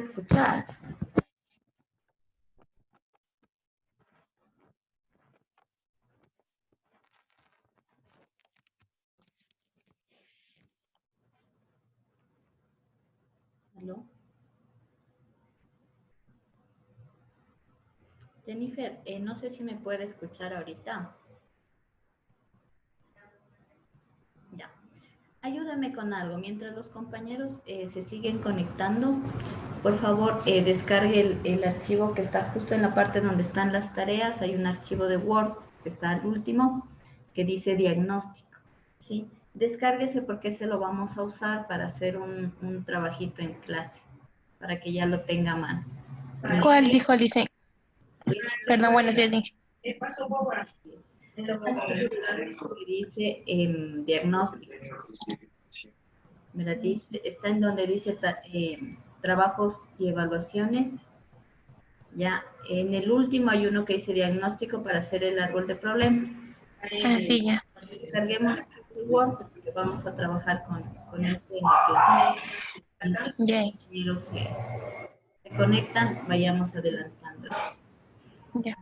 escuchar. ¿Aló? Jennifer, no sé si me puede escuchar ahorita. Ya. Ayúdame con algo. Mientras los compañeros se siguen conectando, por favor, descargue el archivo que está justo en la parte donde están las tareas. Hay un archivo de Word que está al último, que dice diagnóstico. ¿Sí? Descárguese porque ese lo vamos a usar para hacer un trabajito en clase, para que ya lo tenga a mano. ¿Cuál dijo Alice? Perdón, buenos días. Que dice diagnóstico. Está en donde dice trabajos y evaluaciones. Ya, en el último hay uno que dice diagnóstico para hacer el árbol de problemas. Ah, sí, ya. Carguemos este Word porque vamos a trabajar con este en la clase. Mientras los Ya, compañeros se conectan, vayamos adelantando. ya.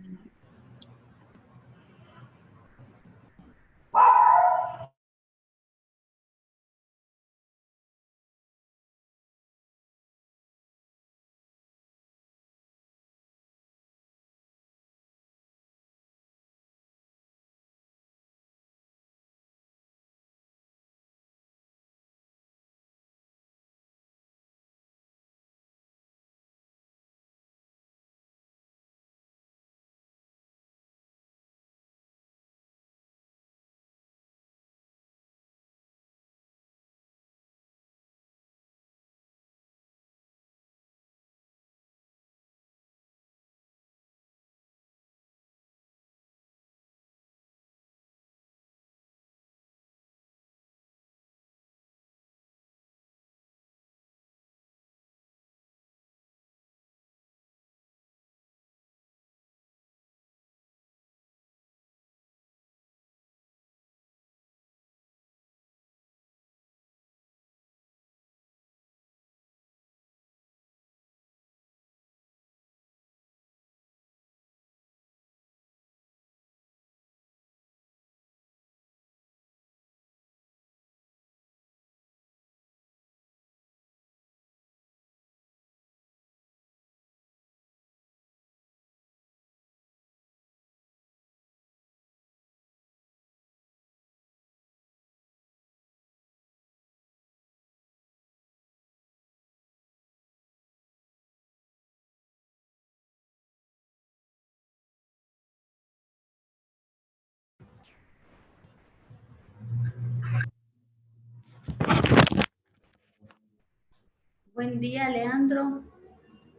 Buen día, Leandro.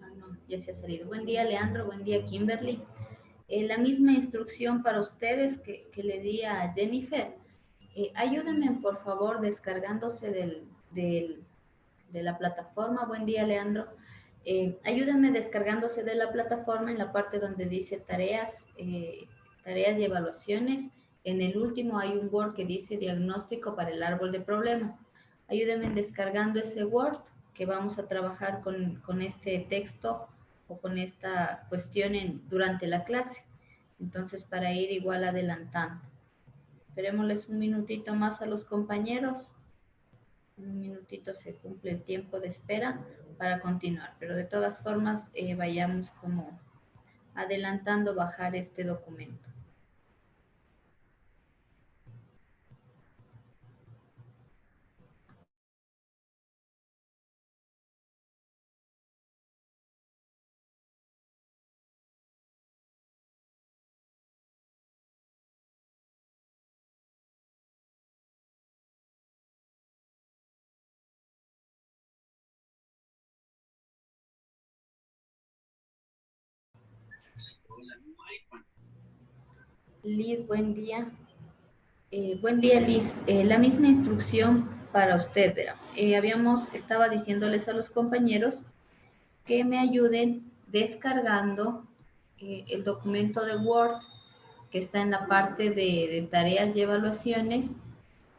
Ah, no, ya se ha salido. Buen día, Leandro. Buen día, Kimberly. La misma instrucción para ustedes que le di a Jennifer. Ayúdenme, por favor, descargándose de la plataforma. Buen día, Leandro. Ayúdenme descargándose de la plataforma en la parte donde dice tareas, tareas y evaluaciones. En el último hay un Word que dice diagnóstico para el árbol de problemas. Ayúdenme descargando ese Word que vamos a trabajar con este texto o con esta cuestión durante la clase. Entonces, para ir igual adelantando. Esperémosles un minutito más a los compañeros. Un minutito se cumple el tiempo de espera para continuar, pero de todas formas vayamos como adelantando bajar este documento. Liz, buen día. Buen día, Liz. La misma instrucción para usted, ¿verdad? Estaba diciéndoles a los compañeros que me ayuden descargando el documento de Word que está en la parte de tareas y evaluaciones,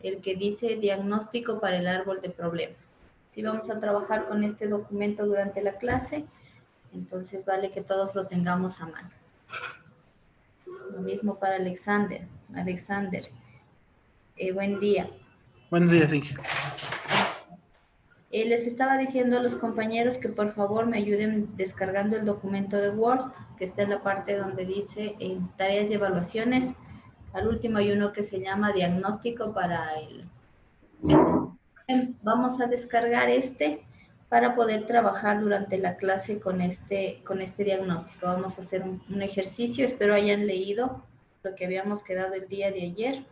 el que dice diagnóstico para el árbol de problemas. Si vamos a trabajar con este documento durante la clase, entonces vale que todos lo tengamos a mano. Lo mismo para Alexander. Alexander, buen día. Buen día, thank you. Les estaba diciendo a los compañeros que por favor me ayuden descargando el documento de Word, que está en la parte donde dice tareas y evaluaciones. Al último hay uno que se llama diagnóstico para el... Vamos a descargar este para poder trabajar durante la clase con este diagnóstico. Vamos a hacer un ejercicio, espero hayan leído lo que habíamos quedado el día de ayer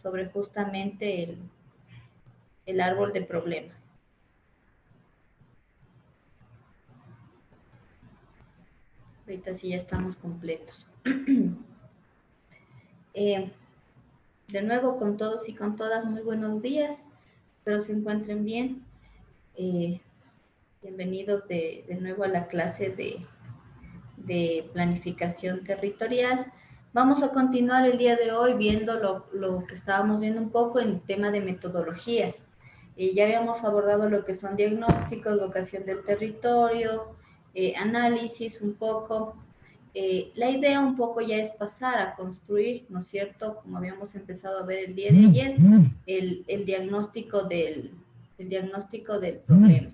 sobre justamente el árbol de problemas. Ahorita sí ya estamos completos. De nuevo con todos y con todas, muy buenos días. Espero se encuentren bien. Bienvenidos de nuevo a la clase de planificación territorial. Vamos a continuar el día de hoy viendo lo que estábamos viendo un poco en tema de metodologías. Ya habíamos abordado lo que son diagnósticos, vocación del territorio, análisis un poco. La idea un poco ya es pasar a construir, ¿no es cierto? Como habíamos empezado a ver el día de ayer, el diagnóstico del problema,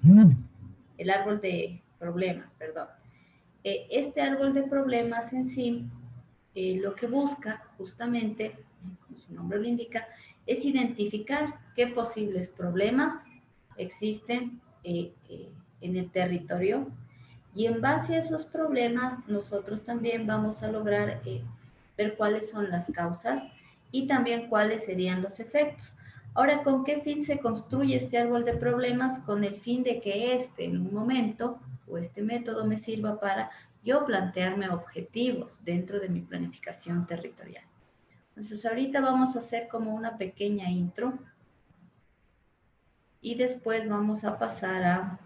el árbol de problemas, perdón. Este árbol de problemas en sí, lo que busca justamente, como su nombre lo indica, es identificar qué posibles problemas existen en el territorio. Y en base a esos problemas, nosotros también vamos a lograr ver cuáles son las causas y también cuáles serían los efectos. Ahora, ¿con qué fin se construye este árbol de problemas? Con el fin de que en un momento, o este método me sirva para yo plantearme objetivos dentro de mi planificación territorial. Entonces, ahorita vamos a hacer como una pequeña intro y después vamos a pasar a...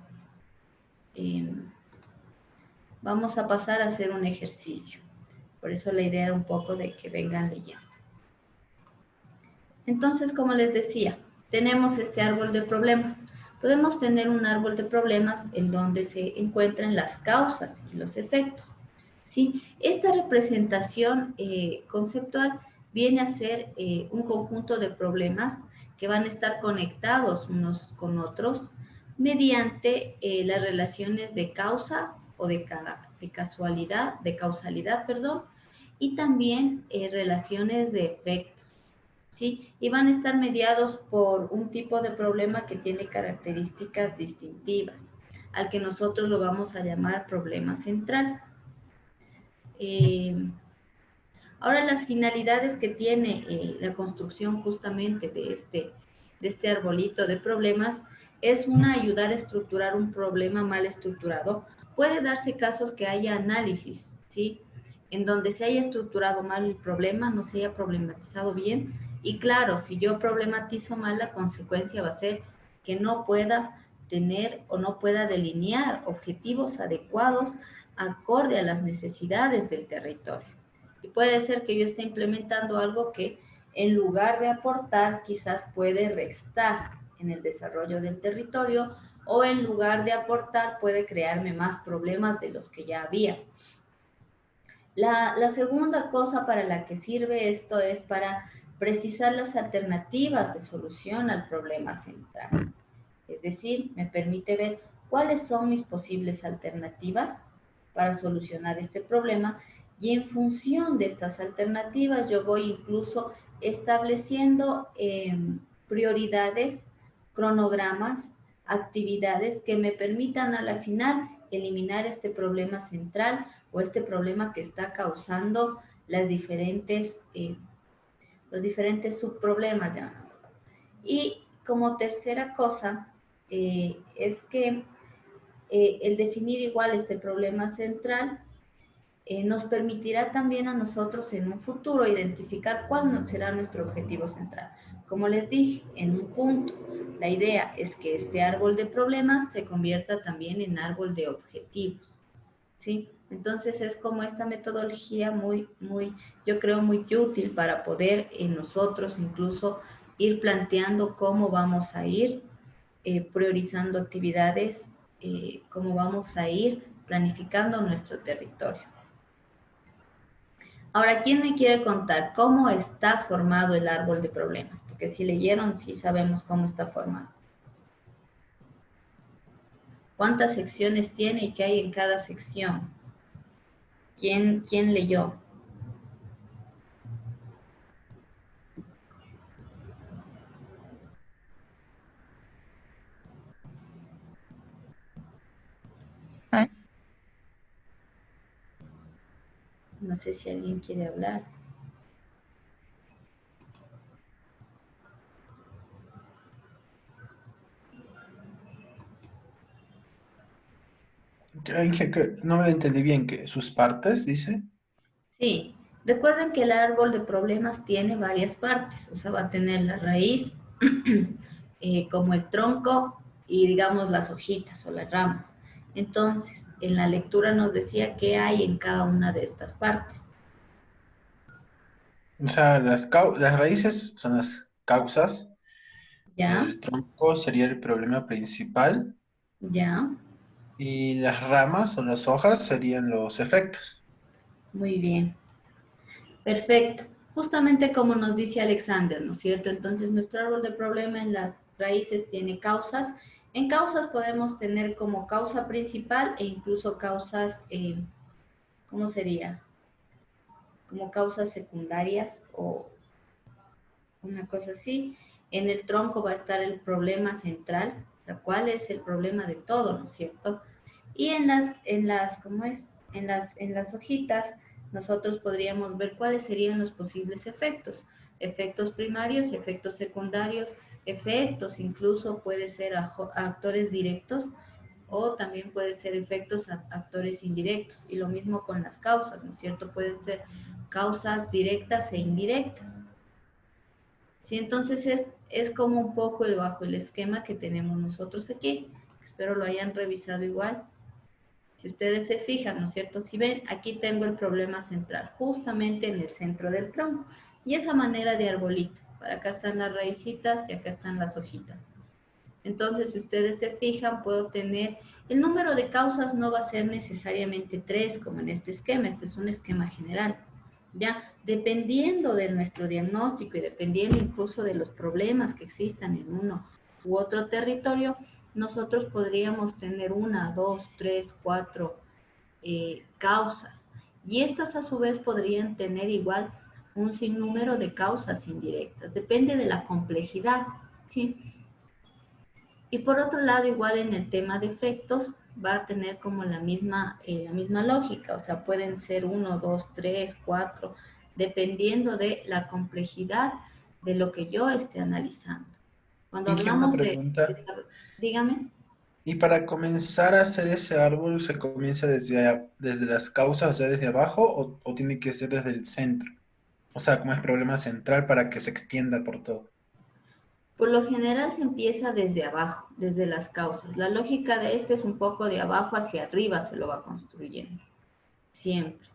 hacer un ejercicio. Por eso la idea era un poco de que vengan leyendo. Entonces, como les decía, tenemos este árbol de problemas. Podemos tener un árbol de problemas en donde se encuentran las causas y los efectos. ¿Sí? Esta representación conceptual viene a ser un conjunto de problemas que van a estar conectados unos con otros mediante las relaciones de causa o de causalidad, perdón, y también relaciones de efectos, ¿sí? Y van a estar mediados por un tipo de problema que tiene características distintivas, al que nosotros lo vamos a llamar problema central. Ahora, las finalidades que tiene la construcción justamente de este arbolito de problemas es ayudar a estructurar un problema mal estructurado. Puede darse casos que haya análisis, ¿sí? En donde se haya estructurado mal el problema, no se haya problematizado bien. Y claro, si yo problematizo mal, la consecuencia va a ser que no pueda tener o no pueda delinear objetivos adecuados acorde a las necesidades del territorio. Y puede ser que yo esté implementando algo que en lugar de aportar, quizás puede restar en el desarrollo del territorio, o en lugar de aportar puede crearme más problemas de los que ya había. La segunda cosa para la que sirve esto es para precisar las alternativas de solución al problema central. Es decir, me permite ver cuáles son mis posibles alternativas para solucionar este problema, y en función de estas alternativas yo voy incluso estableciendo prioridades, cronogramas, actividades que me permitan a la final eliminar este problema central o este problema que está causando los diferentes subproblemas. Y como tercera cosa, es que el definir igual este problema central nos permitirá también a nosotros en un futuro identificar cuál será nuestro objetivo central. Como les dije en un punto, la idea es que este árbol de problemas se convierta también en árbol de objetivos, ¿sí? Entonces es como esta metodología yo creo muy útil para poder nosotros incluso ir planteando cómo vamos a ir priorizando actividades, cómo vamos a ir planificando nuestro territorio. Ahora, ¿quién me quiere contar cómo está formado el árbol de problemas? Porque si leyeron, sí sabemos cómo está formado. ¿Cuántas secciones tiene y qué hay en cada sección? ¿Quién leyó? Ah, No sé si alguien quiere hablar. No me lo entendí bien, que sus partes, dice. Sí, recuerden que el árbol de problemas tiene varias partes, o sea, va a tener la raíz, como el tronco y digamos las hojitas o las ramas. Entonces, en la lectura nos decía qué hay en cada una de estas partes. O sea, las raíces son las causas, ¿Ya? el tronco sería el problema principal ¿Ya? y las ramas o las hojas serían los efectos. Muy bien. Perfecto. Justamente como nos dice Alexander, ¿no es cierto? Entonces, nuestro árbol de problema en las raíces tiene causas. En causas podemos tener como causa principal e incluso causas, ¿cómo sería? Como causas secundarias o una cosa así. En el tronco va a estar el problema central, la cual es el problema de todo, ¿no es cierto? Y ¿cómo es? En las hojitas, nosotros podríamos ver cuáles serían los posibles efectos. Efectos primarios, efectos secundarios, efectos incluso puede ser actores directos o también puede ser efectos actores indirectos. Y lo mismo con las causas, ¿no es cierto? Pueden ser causas directas e indirectas. Sí, entonces es como un poco bajo el esquema que tenemos nosotros aquí. Espero lo hayan revisado igual. Si ustedes se fijan, ¿no es cierto? Si ven, aquí tengo el problema central, justamente en el centro del tronco. Y esa manera de arbolito. Para acá están las raícitas y acá están las hojitas. Entonces, si ustedes se fijan, puedo tener, el número de causas no va a ser necesariamente 3 como en este esquema, este es un esquema general. Ya, dependiendo de nuestro diagnóstico y dependiendo incluso de los problemas que existan en uno u otro territorio, nosotros podríamos tener 1, 2, 3, 4 causas. Y estas a su vez podrían tener igual un sinnúmero de causas indirectas, depende de la complejidad, ¿sí? Y por otro lado, igual en el tema de efectos, va a tener como la misma lógica, o sea, pueden ser 1, 2, 3, 4, dependiendo de la complejidad de lo que yo esté analizando. Cuando Inge, una hablamos pregunta. dígame. ¿Y para comenzar a hacer ese árbol se comienza desde las causas, o sea, desde abajo, o tiene que ser desde el centro? O sea, como es problema central para que se extienda por todo. Por lo general se empieza desde abajo, desde las causas. La lógica de este es un poco de abajo hacia arriba se lo va construyendo, siempre.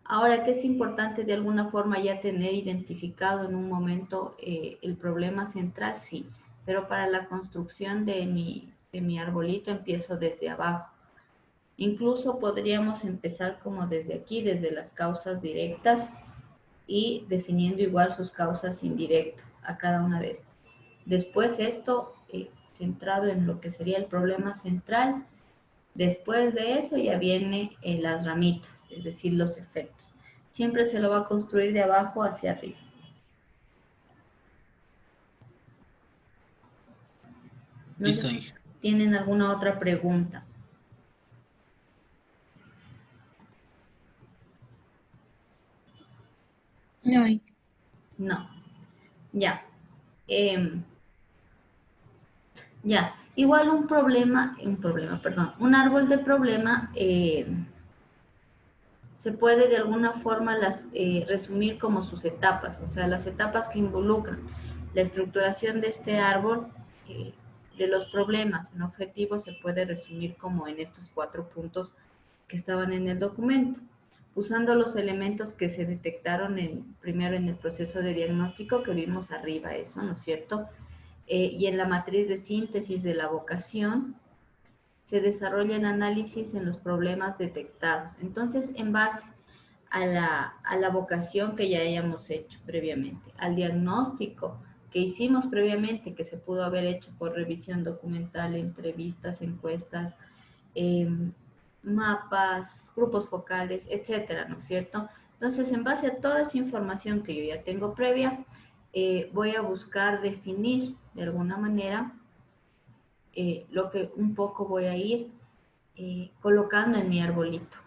Ahora que es importante de alguna forma ya tener identificado en un momento el problema central, sí, pero para la construcción de mi arbolito empiezo desde abajo. Incluso podríamos empezar como desde aquí, desde las causas directas y definiendo igual sus causas indirectas a cada una de estas. Después esto centrado en lo que sería el problema central. Después de eso ya viene las ramitas, es decir, los efectos. Siempre se lo va a construir de abajo hacia arriba. No sé Listo, si Inge. tienen alguna otra pregunta. no hay. No, ya. Em, ya, igual perdón, un árbol de problema se puede de alguna forma resumir como sus etapas, o sea, las etapas que involucran la estructuración de este árbol, eh, de los problemas en objetivos, se puede resumir como en estos 4 puntos que estaban en el documento, usando los elementos que se detectaron primero en el proceso de diagnóstico que vimos arriba, eso, ¿no es cierto? y en la matriz de síntesis de la vocación se desarrolla el análisis en los problemas detectados. Entonces, en base a la vocación que ya hayamos hecho previamente, al diagnóstico que hicimos previamente, que se pudo haber hecho por revisión documental, entrevistas, encuestas, mapas, grupos focales, etcétera, ¿no es cierto? Entonces, en base a toda esa información que yo ya tengo previa, voy a buscar definir de alguna manera lo que un poco voy a ir colocando en mi arbolito,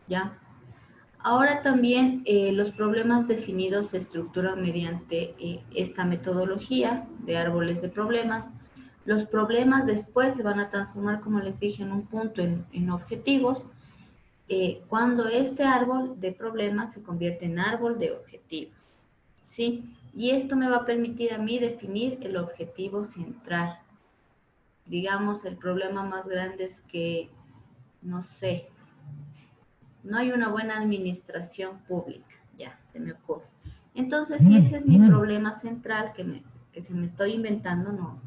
¿ya? Ahora también los problemas definidos se estructuran mediante esta metodología de árboles de problemas. Los problemas después se van a transformar, como les dije, en un punto en objetivos, cuando este árbol de problemas se convierte en árbol de objetivos, ¿sí? Y esto me va a permitir a mí definir el objetivo central. Digamos, el problema más grande es que, no sé, no hay una buena administración pública, ya, se me ocurre. Entonces, si ese es mi problema central que se me estoy inventando, no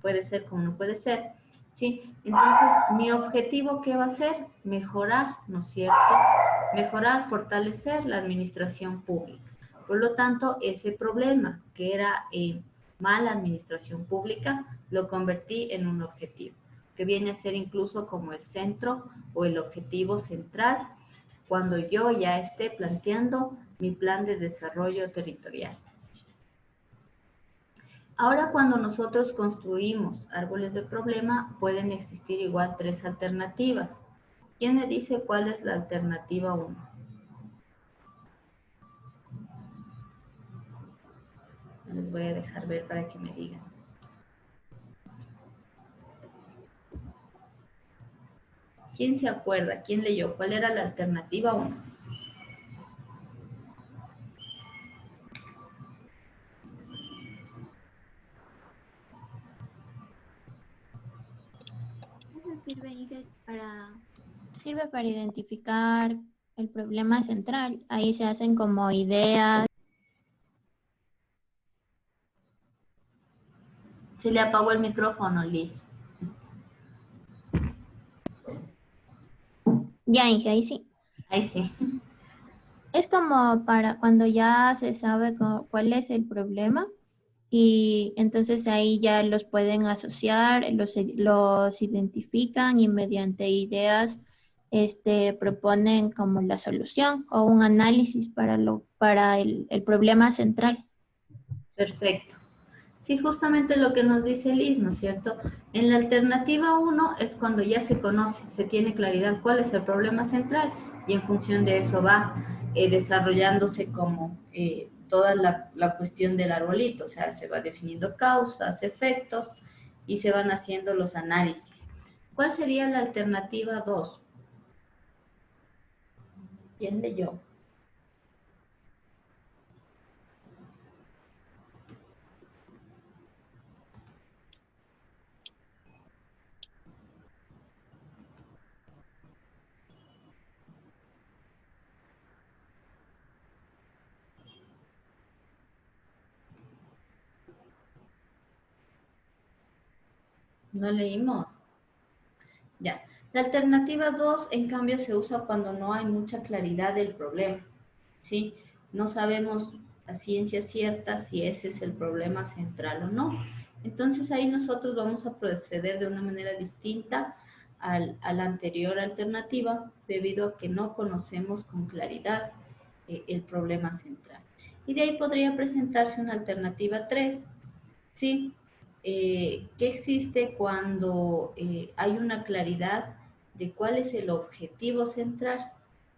puede ser como no puede ser, ¿sí? Entonces, mi objetivo, ¿qué va a ser? Mejorar, ¿no es cierto? Mejorar, fortalecer la administración pública. Por lo tanto, ese problema, que era mala administración pública, lo convertí en un objetivo, que viene a ser incluso como el centro o el objetivo central cuando yo ya esté planteando mi plan de desarrollo territorial. Ahora, cuando nosotros construimos árboles de problema, pueden existir igual 3 alternativas. ¿Quién me dice cuál es la alternativa 1? Les voy a dejar ver para que me digan. ¿Quién se acuerda? ¿Quién leyó? ¿Cuál era la alternativa 1? Sirve para identificar el problema central. Ahí se hacen como ideas. Se le apagó el micrófono, Liz. Ya, Inge, ahí sí. Ahí sí. Es como para cuando ya se sabe cuál es el problema y entonces ahí ya los pueden asociar, los identifican y mediante ideas proponen como la solución o un análisis para el problema central. Perfecto. Sí, justamente lo que nos dice Liz, ¿no es cierto? En la alternativa 1 es cuando ya se conoce, se tiene claridad cuál es el problema central y en función de eso va desarrollándose como toda la cuestión del arbolito, o sea, se va definiendo causas, efectos y se van haciendo los análisis. ¿Cuál sería la alternativa 2? ¿Quién leyó? ¿No leímos? Ya. La alternativa 2, en cambio, se usa cuando no hay mucha claridad del problema, ¿sí? No sabemos a ciencia cierta si ese es el problema central o no. Entonces ahí nosotros vamos a proceder de una manera distinta a la anterior alternativa, debido a que no conocemos con claridad el problema central. Y de ahí podría presentarse una alternativa 3, ¿sí? ¿Qué existe cuando hay una claridad de cuál es el objetivo central?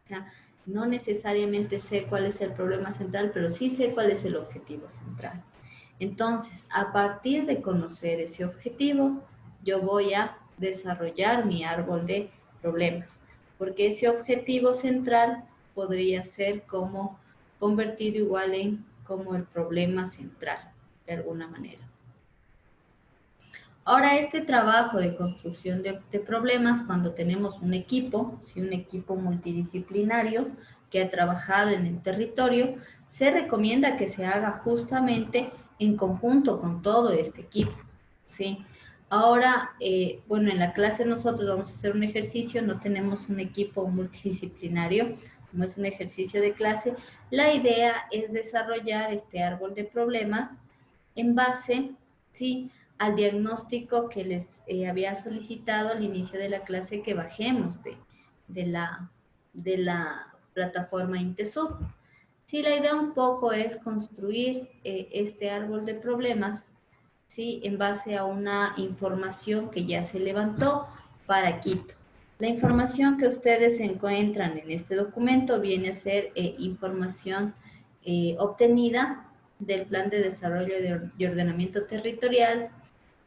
O sea, no necesariamente sé cuál es el problema central, pero sí sé cuál es el objetivo central. Entonces, a partir de conocer ese objetivo, yo voy a desarrollar mi árbol de problemas, porque ese objetivo central podría ser como convertido igual en como el problema central, de alguna manera. Ahora, este trabajo de construcción de problemas, cuando tenemos un equipo, ¿sí? Un equipo multidisciplinario que ha trabajado en el territorio, se recomienda que se haga justamente en conjunto con todo este equipo. ¿sí? Ahora, bueno, en la clase nosotros vamos a hacer un ejercicio, no tenemos un equipo multidisciplinario, como es un ejercicio de clase. La idea es desarrollar este árbol de problemas en base, ¿sí?, al diagnóstico que les había solicitado al inicio de la clase que bajemos de la plataforma Intesub. Sí, la idea un poco es construir este árbol de problemas, ¿sí?, en base a una información que ya se levantó para Quito. La información que ustedes encuentran en este documento viene a ser información obtenida del Plan de Desarrollo y Ordenamiento Territorial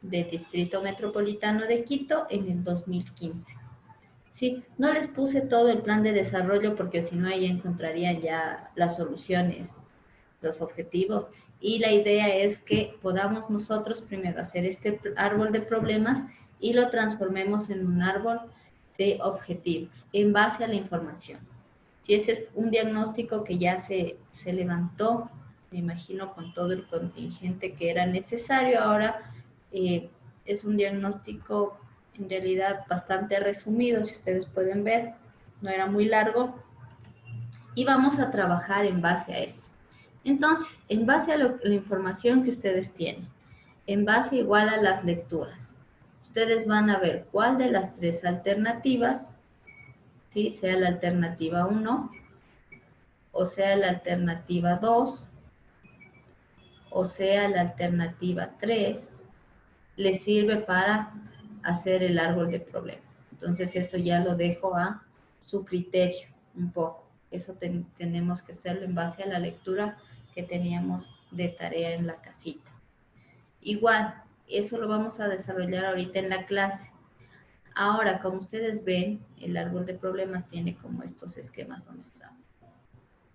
del Distrito Metropolitano de Quito en el 2015. Sí, no les puse todo el plan de desarrollo porque si no ahí encontrarían ya las soluciones, los objetivos, y la idea es que podamos nosotros primero hacer este árbol de problemas y lo transformemos en un árbol de objetivos en base a la información. Si ese es un diagnóstico que ya se levantó, me imagino con todo el contingente que era necesario, ahora es un diagnóstico en realidad bastante resumido, si ustedes pueden ver, no era muy largo, y vamos a trabajar en base a eso. Entonces, en base a la información que ustedes tienen, en base igual a las lecturas, ustedes van a ver cuál de las tres alternativas, ¿sí?, sea la alternativa 1, o sea la alternativa 2, o sea la alternativa 3, les sirve para hacer el árbol de problemas. Entonces eso ya lo dejo a su criterio un poco. Eso tenemos que hacerlo en base a la lectura que teníamos de tarea en la casita. Igual, eso lo vamos a desarrollar ahorita en la clase. Ahora, como ustedes ven, el árbol de problemas tiene como estos esquemas donde están.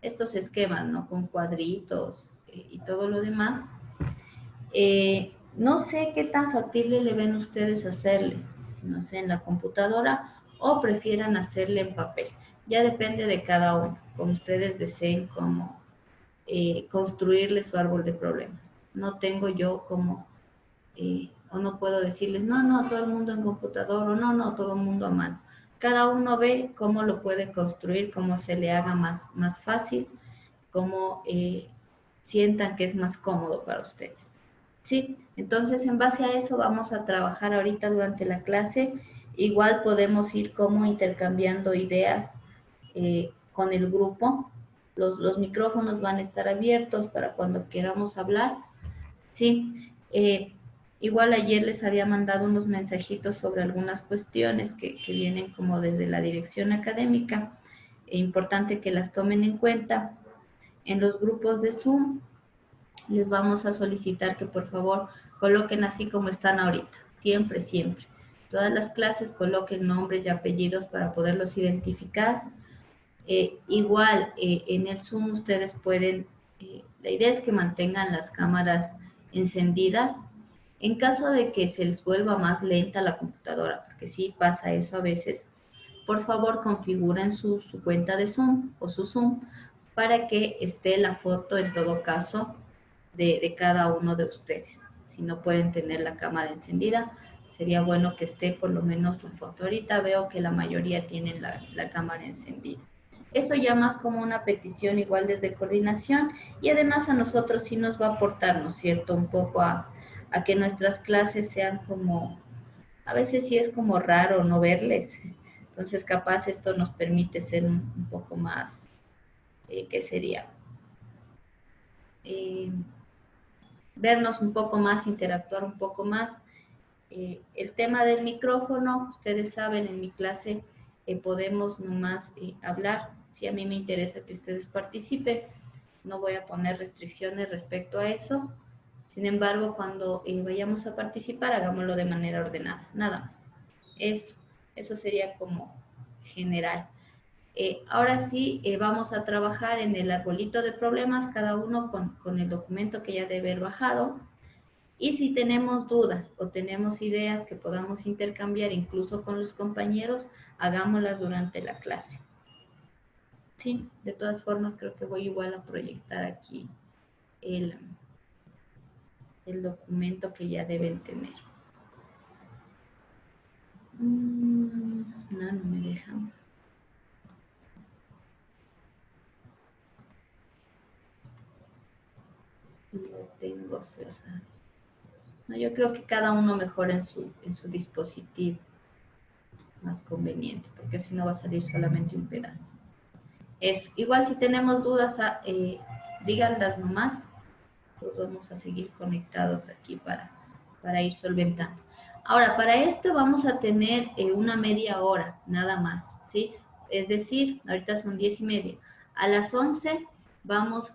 Estos esquemas, ¿no? Con cuadritos y todo lo demás. No sé qué tan factible le ven ustedes hacerle, no sé, en la computadora o prefieran hacerle en papel. Ya depende de cada uno, como ustedes deseen como construirle su árbol de problemas. No tengo yo como, o no puedo decirles, no, todo el mundo en computador, o no, todo el mundo a mano. Cada uno ve cómo lo puede construir, cómo se le haga más fácil, cómo sientan que es más cómodo para ustedes. Sí, entonces en base a eso vamos a trabajar ahorita durante la clase. Igual podemos ir como intercambiando ideas con el grupo. Los micrófonos van a estar abiertos para cuando queramos hablar. Sí, igual ayer les había mandado unos mensajitos sobre algunas cuestiones que vienen como desde la dirección académica. Es importante que las tomen en cuenta en los grupos de Zoom. Les vamos a solicitar que por favor coloquen así como están ahorita, siempre. Todas las clases coloquen nombres y apellidos para poderlos identificar. Igual en el Zoom ustedes pueden, la idea es que mantengan las cámaras encendidas. En caso de que se les vuelva más lenta la computadora, porque sí pasa eso a veces, por favor configuren su cuenta de Zoom o su Zoom para que esté la foto en todo caso de cada uno de ustedes. Si no pueden tener la cámara encendida, sería bueno que esté por lo menos la foto. Ahorita veo que la mayoría tienen la cámara encendida. Eso ya más como una petición igual desde coordinación y además a nosotros sí nos va a aportar, ¿no es cierto?, un poco a que nuestras clases sean como, a veces sí es como raro no verles. Entonces capaz esto nos permite ser un poco más, ¿qué sería? Vernos un poco más, interactuar un poco más. El tema del micrófono, ustedes saben, en mi clase podemos nomás hablar. Si a mí me interesa que ustedes participen, no voy a poner restricciones respecto a eso. Sin embargo, cuando vayamos a participar, hagámoslo de manera ordenada, nada más. Eso sería como general. Ahora sí, vamos a trabajar en el arbolito de problemas, cada uno con el documento que ya debe haber bajado. Y si tenemos dudas o tenemos ideas que podamos intercambiar incluso con los compañeros, hagámoslas durante la clase. Sí, de todas formas creo que voy igual a proyectar aquí el documento que ya deben tener. No, no me dejan. Lo tengo cerrado. No, yo creo que cada uno mejor en su dispositivo, más conveniente, porque si no va a salir solamente un pedazo. Eso. Igual si tenemos dudas, díganlas nomás, pues vamos a seguir conectados aquí para ir solventando. Ahora, para esto vamos a tener una media hora, nada más, ¿sí? Es decir, ahorita son 10:30. A las 11 vamos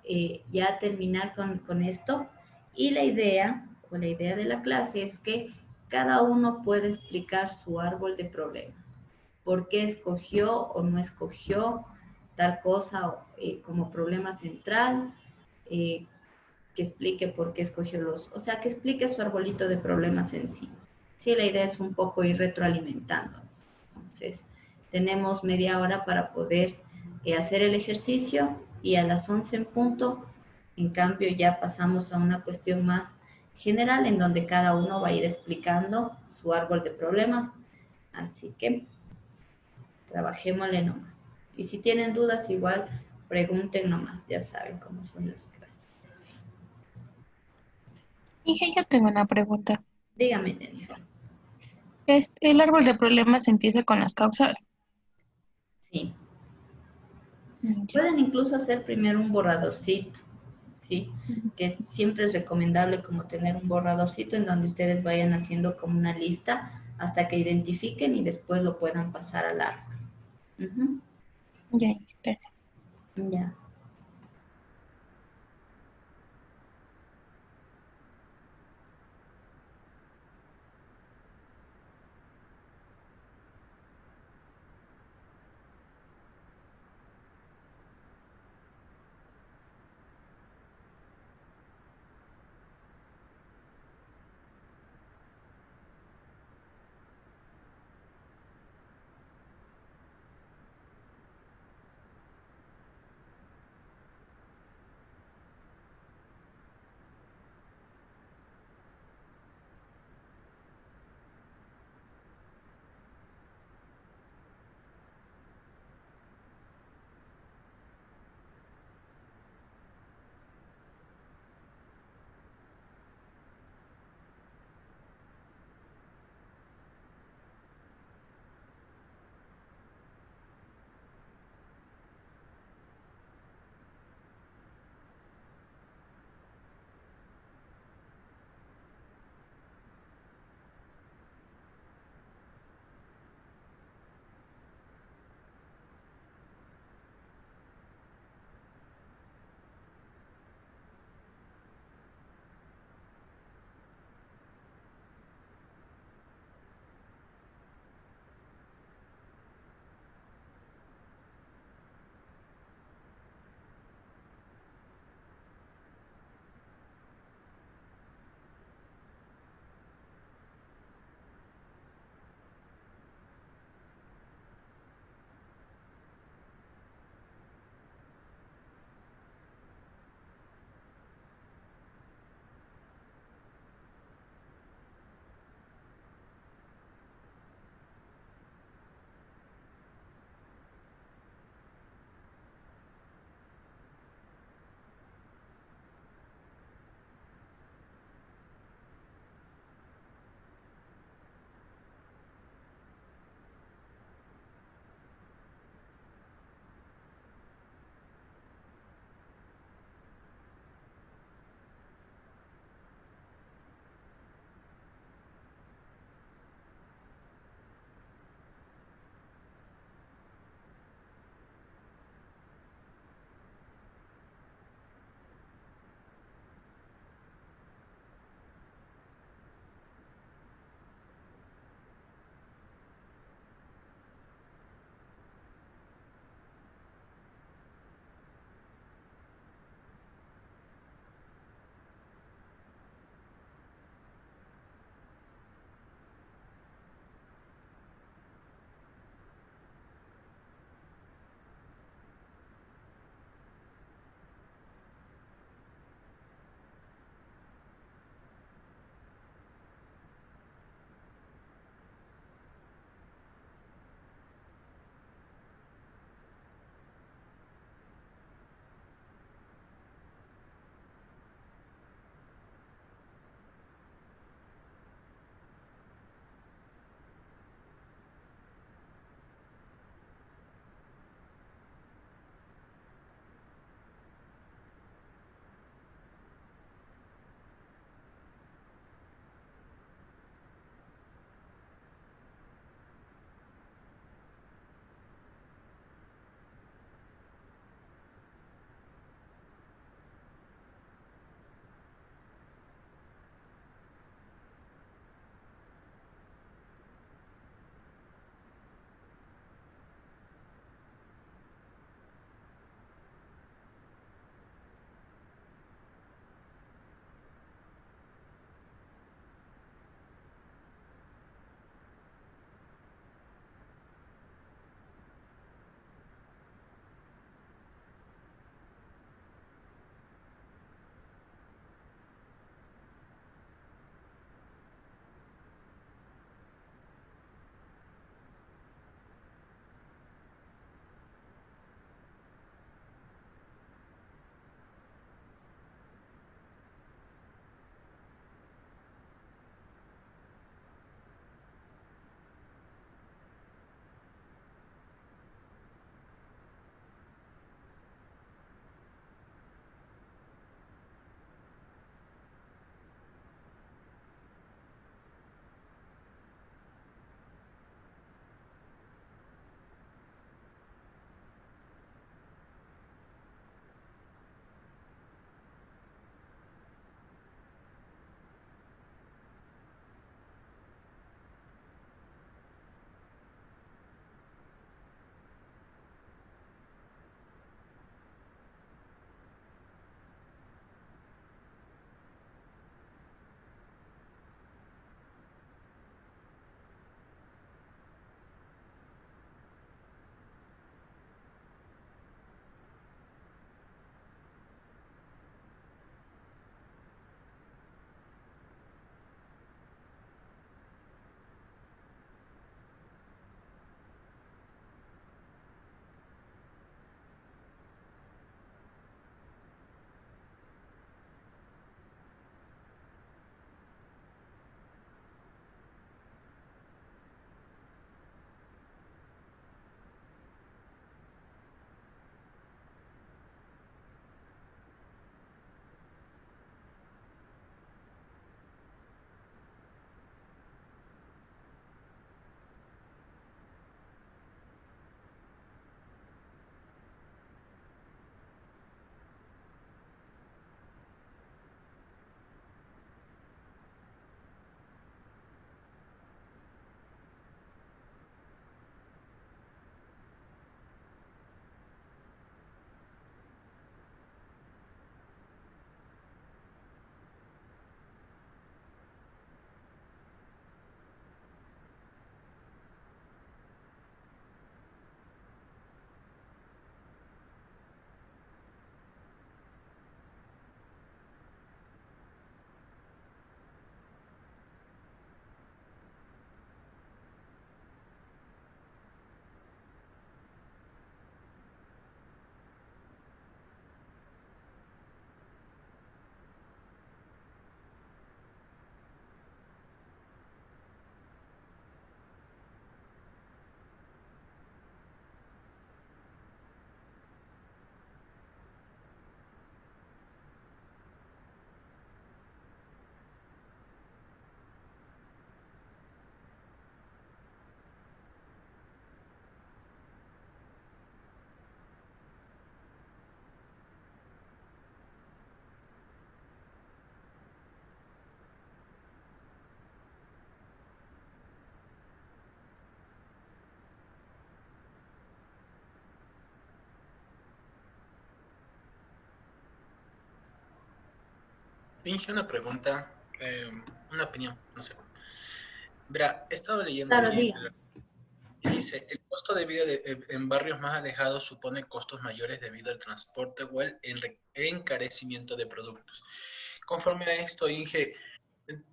ya a terminar con esto. Y la idea, o la idea de la clase es que cada uno puede explicar su árbol de problemas. ¿Por qué escogió o no escogió tal cosa como problema central? Eh, que explique por qué escogió o sea, que explique su arbolito de problemas en sí. Sí, la idea es un poco ir retroalimentándonos. Entonces, tenemos media hora para poder hacer el ejercicio y a las 11 en punto, en cambio, ya pasamos a una cuestión más general en donde cada uno va a ir explicando su árbol de problemas. Así que trabajémosle nomás. Y si tienen dudas, igual pregunten nomás, ya saben cómo son las clases. Dije, yo tengo una pregunta. Dígame, Jennifer. El árbol de problemas empieza con las causas. Sí. Ya. Pueden incluso hacer primero un borradorcito, ¿sí? Que siempre es recomendable como tener un borradorcito en donde ustedes vayan haciendo como una lista hasta que identifiquen y después lo puedan pasar al árbol. Ujú. Ya, gracias. Ya. Inge, una pregunta, una opinión, no sé. Verá, he estado leyendo Claro, aquí, diga. y dice, el costo de vida en barrios más alejados supone costos mayores debido al transporte o el encarecimiento de productos. Conforme a esto, Inge,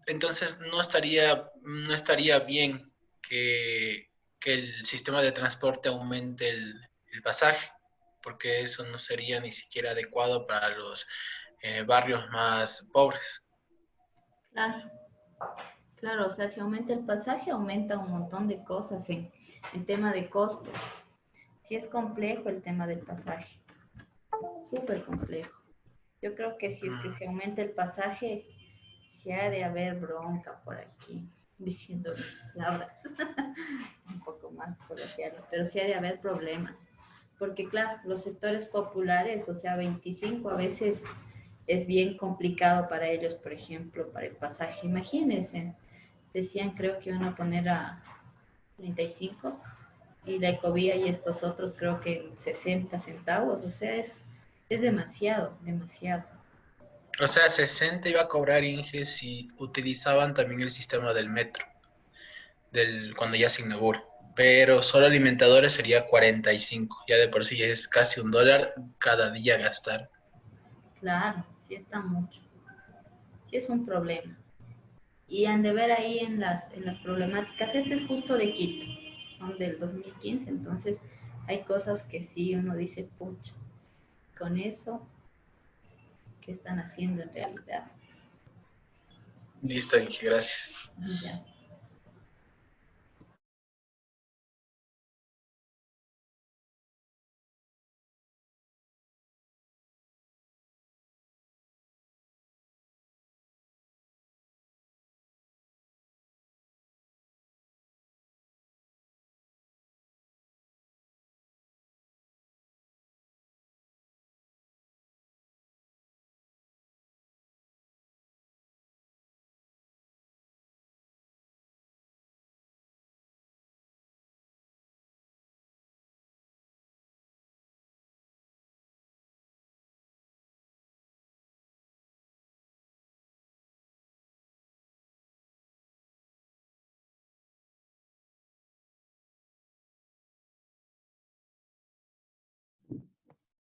entonces no estaría bien que el sistema de transporte aumente el pasaje, porque eso no sería ni siquiera adecuado para los barrios más pobres. Claro, claro, o sea, si aumenta el pasaje, aumenta un montón de cosas en tema de costos. Sí es complejo el tema del pasaje, súper complejo. Yo creo que si es que se aumenta el pasaje, se ha de haber bronca por aquí, diciendo palabras un poco más coloquiales, pero sí ha de haber problemas. Porque claro, los sectores populares, o sea, 25 a veces es bien complicado para ellos, por ejemplo, para el pasaje. Imagínense, decían creo que iban a poner a 35 y la ecovía y estos otros creo que 60 centavos, o sea, es demasiado, demasiado. O sea, 60 iba a cobrar Inge si utilizaban también el sistema del metro, cuando ya se inaugure. Pero solo alimentadores sería 45. Ya de por sí es casi $1 cada día gastar. Claro, sí está mucho, sí es un problema. Y han de ver ahí en las problemáticas, este es justo de Quito, son del 2015, entonces hay cosas que sí uno dice, pucha, con eso, ¿qué están haciendo en realidad? Listo, Inge, gracias. Ya.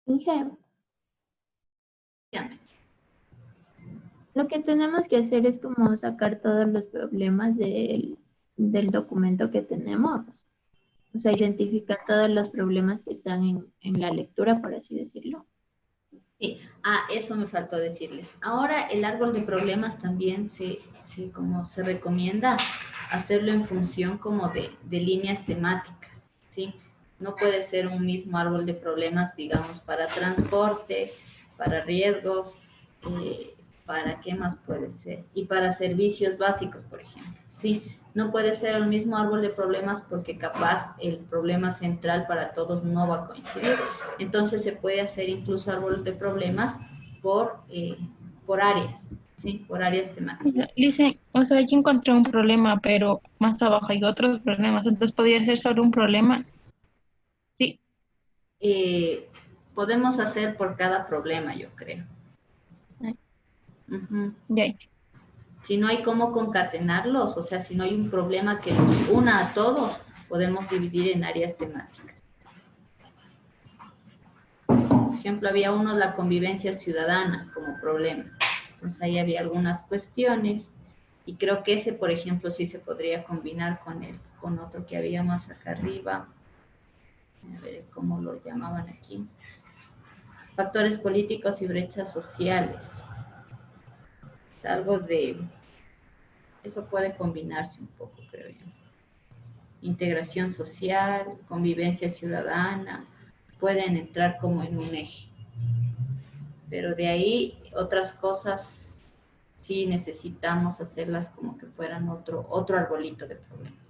Inge, Dígame. lo que tenemos que hacer es como sacar todos los problemas del documento que tenemos. O sea, identificar todos los problemas que están en la lectura, por así decirlo. Sí. Ah, eso me faltó decirles. Ahora el árbol de problemas también como se recomienda hacerlo en función como de líneas temáticas, ¿sí? No puede ser un mismo árbol de problemas, digamos, para transporte, para riesgos, para qué más puede ser, y para servicios básicos, por ejemplo, ¿sí? No puede ser el mismo árbol de problemas porque capaz el problema central para todos no va a coincidir. Entonces se puede hacer incluso árboles de problemas por áreas, ¿sí? Por áreas temáticas. Dice, o sea, yo encontré un problema, pero más abajo hay otros problemas, entonces podría ser solo un problema. Sí, Eh, Podemos hacer por cada problema, yo creo. Ujú. ya. Si no hay cómo concatenarlos, o sea, si no hay un problema que nos una a todos, podemos dividir en áreas temáticas. Por ejemplo, había uno, la convivencia ciudadana como problema. Entonces ahí había algunas cuestiones y creo que ese, por ejemplo, sí se podría combinar con otro que había más acá arriba. A ver cómo lo llamaban aquí. Factores políticos y brechas sociales. Algo de... Eso puede combinarse un poco, creo yo. Integración social, convivencia ciudadana, pueden entrar como en un eje. Pero de ahí otras cosas sí necesitamos hacerlas como que fueran otro arbolito de problemas.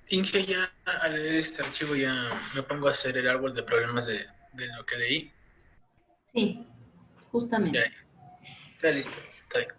Inge, ya al leer este archivo ya me pongo a hacer el árbol de problemas de lo que leí. Sí, Ya, justamente. ya listo. Está bien.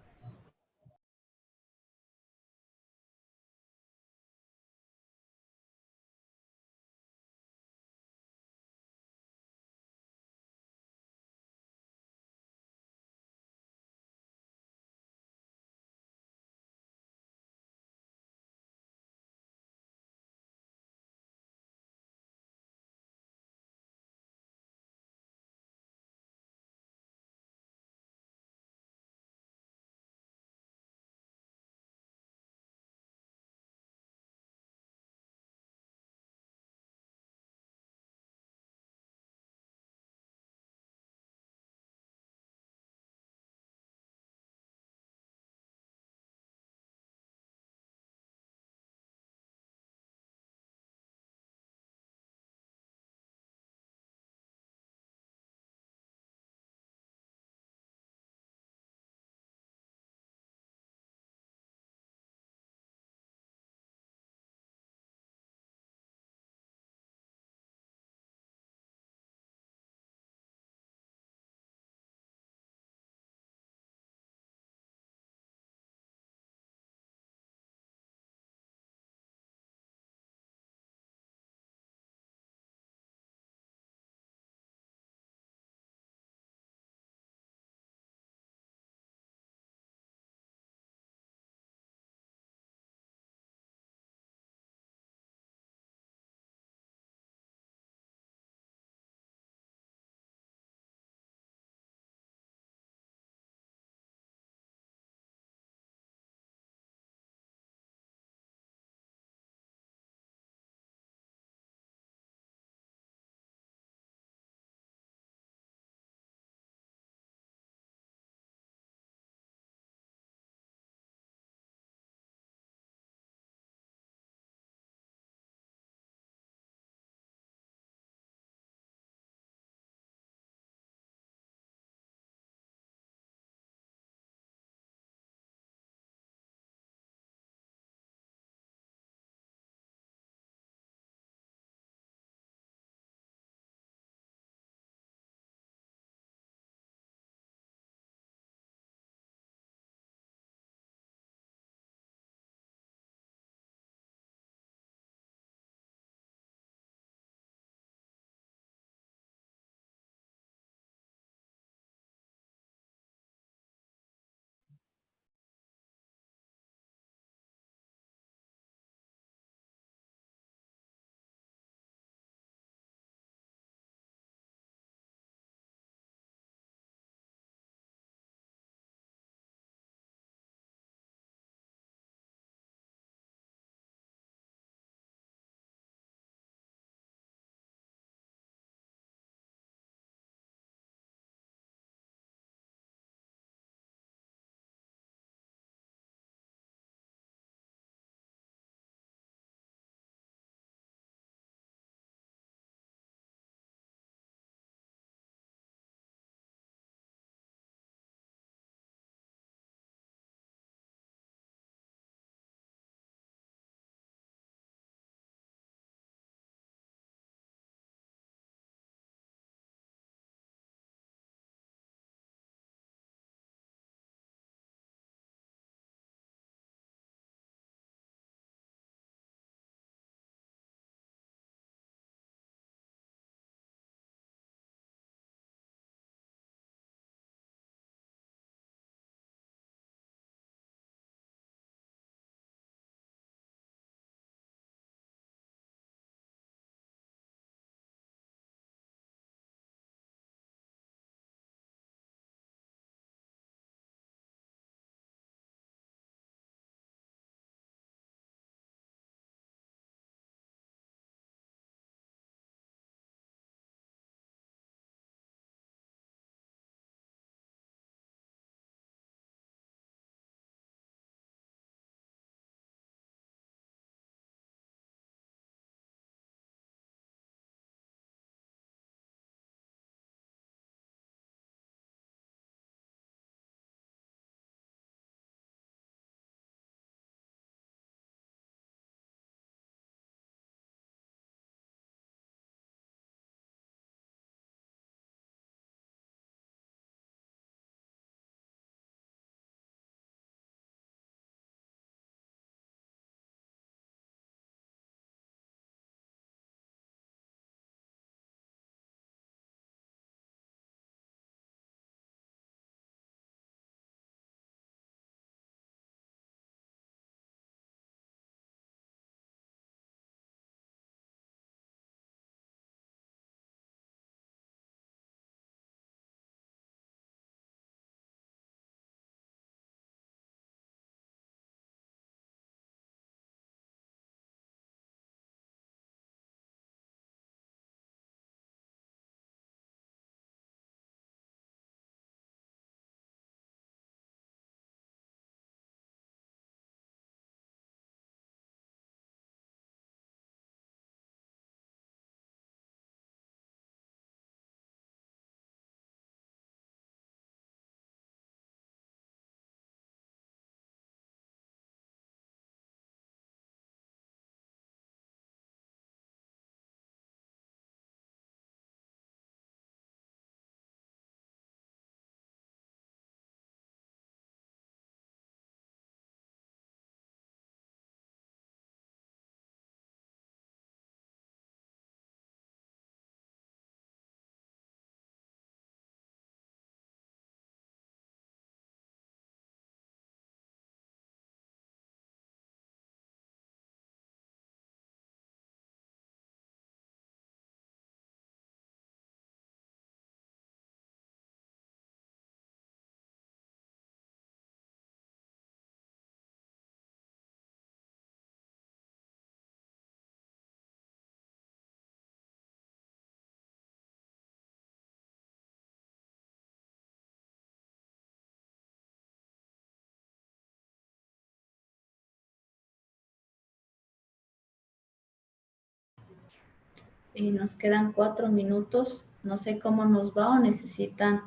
Nos quedan 4 minutos. No sé cómo nos va o necesitan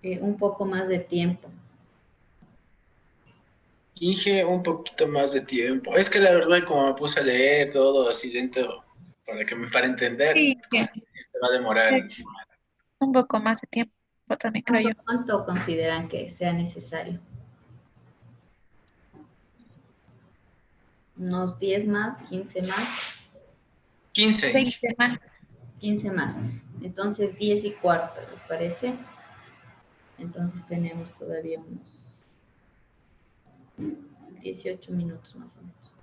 un poco más de tiempo. Dije un poquito más de tiempo. Es que la verdad, como me puse a leer todo así dentro, para entender, Sí, como que se va a demorar. un poco más de tiempo también creo yo. ¿Cuánto consideran que sea necesario? ¿Unos 10 más, 15 más? 15. 20 más. 15 más. Entonces 10:15, ¿les parece? Entonces tenemos todavía unos 18 minutos más o menos.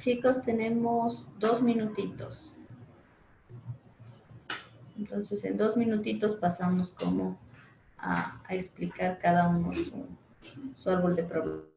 Chicos, tenemos 2 minutitos. Entonces, en 2 minutitos pasamos como a explicar cada uno su árbol de problemas.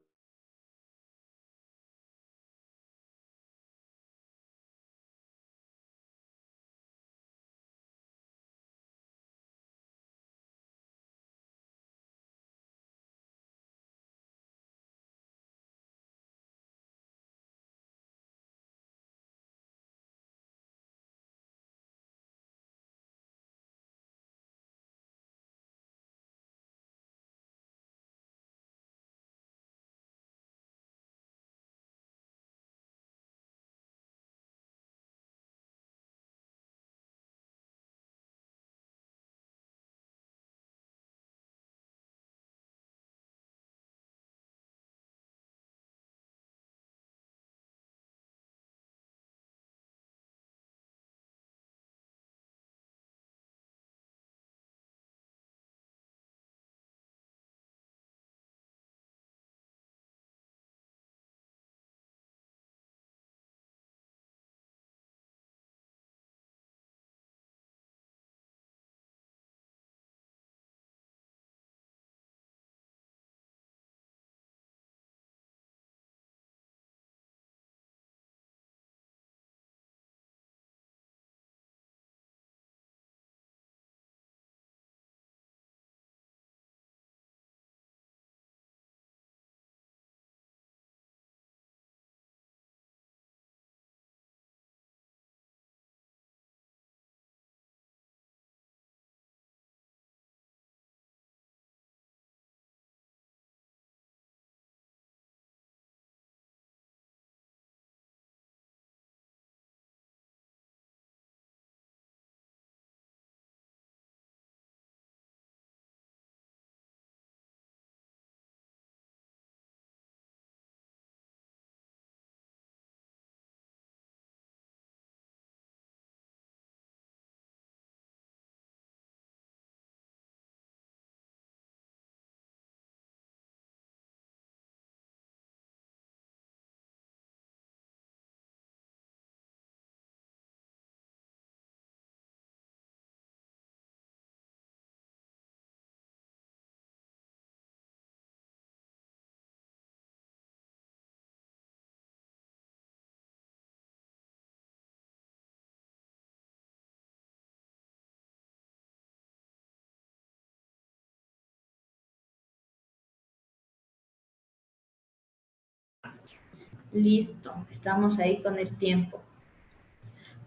Listo, estamos ahí con el tiempo.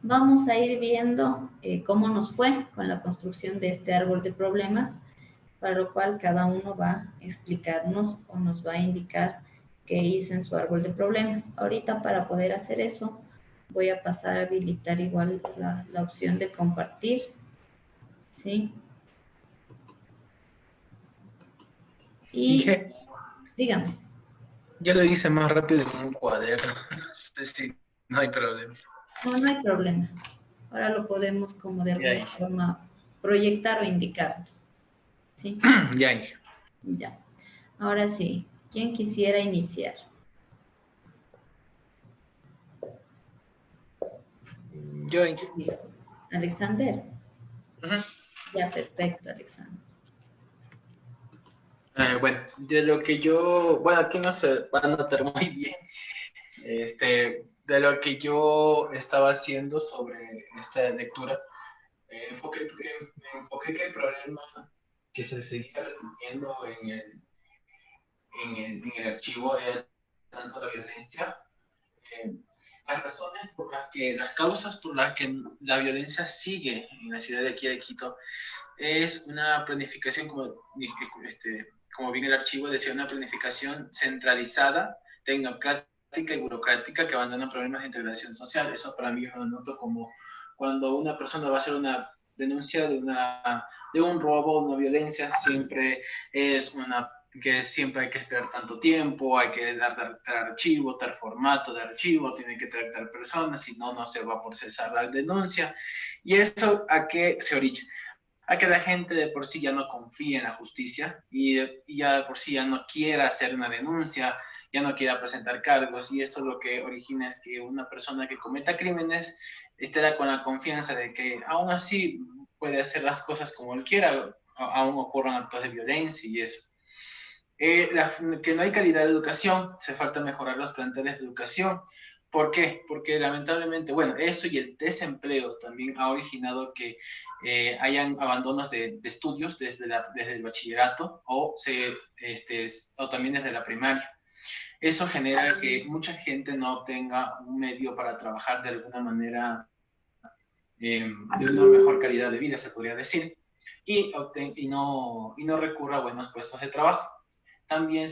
Vamos a ir viendo cómo nos fue con la construcción de este árbol de problemas, para lo cual cada uno va a explicarnos o nos va a indicar qué hizo en su árbol de problemas. Ahorita, para poder hacer eso, voy a pasar a habilitar igual la opción de compartir, ¿sí? Y Dije, dígame. yo lo hice más rápido en un cuaderno. Sí, sí, no hay problema. No, no hay problema. Ahora lo podemos como de alguna forma proyectar o indicarnos, ¿sí? Ya, hija. Ya. Ahora sí, ¿quién quisiera iniciar? Yo, hija. Alexander. Ujú. Ya, perfecto, Alexander. Bueno, de lo que yo, bueno, aquí no se va a notar muy bien, de lo que yo estaba haciendo sobre esta lectura, me enfoqué que el problema que se seguía repitiendo en el archivo era tanto la violencia, eh, las razones por las que, las causas por las que la violencia sigue en la ciudad de aquí de Quito, es una planificación, como bien el archivo decía, una planificación centralizada, tecnocrática y burocrática que abandona problemas de integración social. Eso para mí lo noto como cuando una persona va a hacer una denuncia de un robo, una violencia, siempre es una que siempre hay que esperar tanto tiempo, hay que dar archivo, dar formato de archivo, tiene que traer tal persona, si no, no se va a procesar la denuncia. ¿Y eso a qué se orilla? A que la gente de por sí ya no confía en la justicia y ya de por sí ya no quiera hacer una denuncia ya no quiera presentar cargos, y esto lo que origina es que una persona que cometa crímenes esté con la confianza de que aún así puede hacer las cosas como él quiera, aún ocurran actos de violencia y eso. Que no hay calidad de educación, se falta mejorar los planteles de educación. ¿Por qué? Porque lamentablemente, bueno, eso y el desempleo también ha originado que hayan abandonos de estudios desde el bachillerato o también desde la primaria. Eso genera que mucha gente no tenga un medio para trabajar de alguna manera de una mejor calidad de vida, se podría decir, y no recurra a buenos puestos de trabajo. También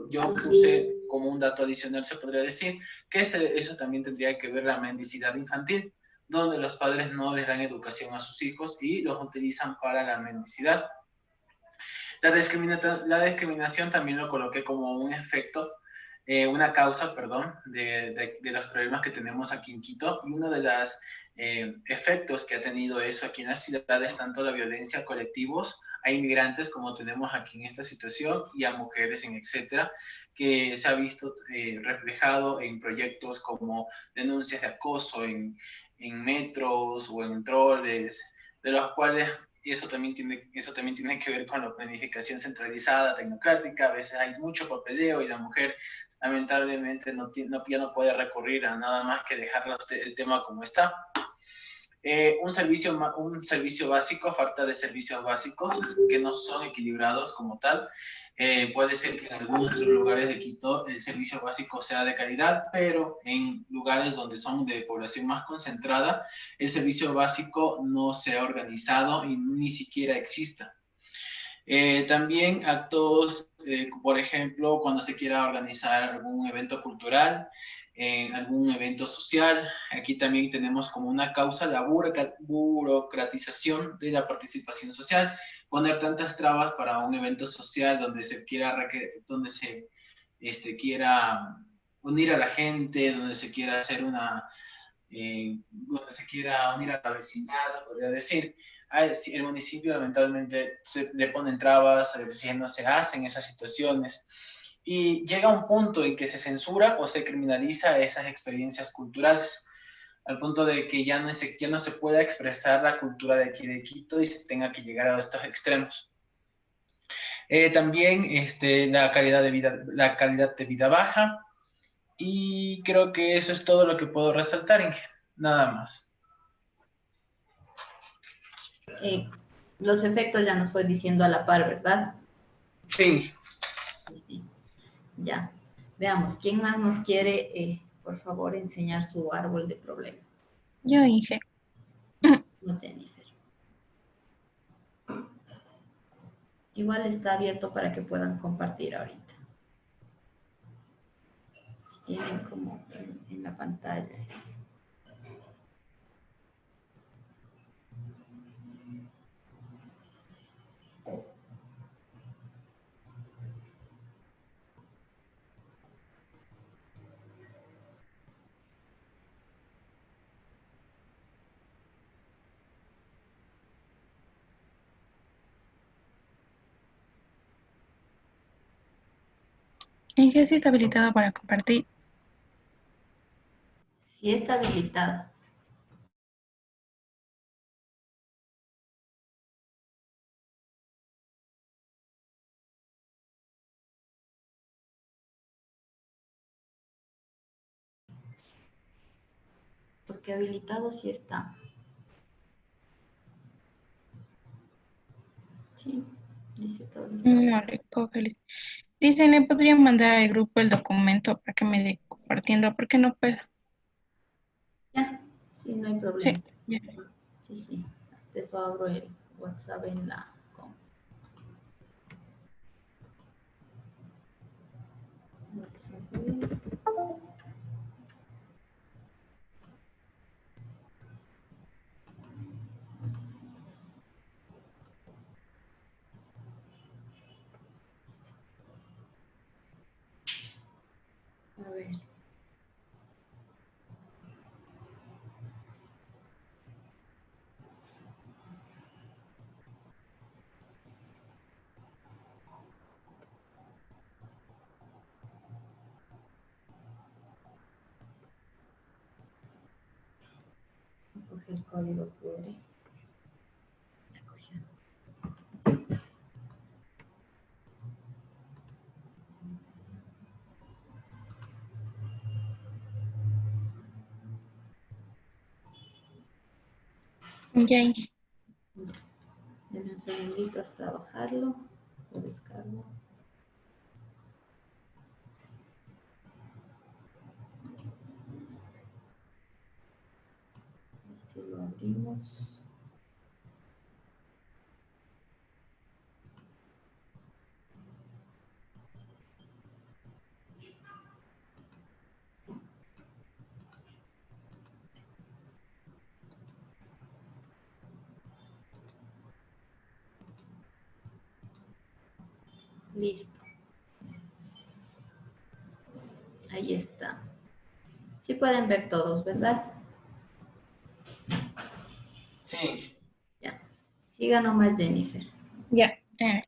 yo puse como un dato adicional, se podría decir, que eso también tendría que ver la mendicidad infantil, donde los padres no les dan educación a sus hijos y los utilizan para la mendicidad. La discriminación también lo coloqué como un efecto, una causa, perdón, de los problemas que tenemos aquí en Quito, y uno de los efectos que ha tenido eso aquí en las ciudades, tanto la violencia a colectivos, a inmigrantes como tenemos aquí en esta situación, y a mujeres, etcétera, que se ha visto reflejado en proyectos como denuncias de acoso en metros o en troles, de los cuales eso también tiene que ver con la planificación centralizada, tecnocrática. A veces hay mucho papeleo y la mujer lamentablemente ya no puede recurrir a nada más que dejar el tema como está. Un servicio básico, falta de servicios básicos que no son equilibrados como tal. Puede ser que en algunos lugares de Quito el servicio básico sea de calidad, pero en lugares donde son de población más concentrada, el servicio básico no se ha organizado y ni siquiera exista. También actos, por ejemplo, cuando se quiera organizar algún evento cultural, algún evento social. Aquí también tenemos como una causa la burocratización de la participación social. Poner tantas trabas para un evento social donde se quiera quiera unir a la gente, donde se quiera hacer donde se quiera unir a la vecindad, se podría decir. El municipio lamentablemente le ponen trabas, a veces no se hacen esas situaciones, y llega un punto en que se censura o se criminaliza esas experiencias culturales, al punto de que ya no se pueda expresar la cultura de aquí de Quito y se tenga que llegar a estos extremos. También la calidad de vida baja, y creo que eso es todo lo que puedo resaltar, Inge. Nada más. Los efectos ya nos fue diciendo a la par, ¿verdad? Sí. Sí. Ya. Veamos, ¿quién más nos quiere, por favor, enseñar su árbol de problemas? Yo, Inge. No, Jennifer. Igual está abierto para que puedan compartir ahorita. Si tienen como en la pantalla. Inge sí está habilitado para compartir. Si está habilitado. Porque habilitado sí está. Sí, dice todo. No le coge. Dice, ¿le podrían mandar al grupo el documento para que me dé compartiendo? Porque no puedo. Ya, sí, no hay Sí, problema. ya. Sí, sí. Hasta eso abro el WhatsApp en la com. A ver. El código QR. Ya cogió. Yay. Denme un segundito hasta bajarlo. Lo descargo. Si lo abrimos. Listo. Ahí está. Sí pueden ver todos, ¿verdad? Sí. Ya. Siga nomás, Jennifer. Ya. A ver.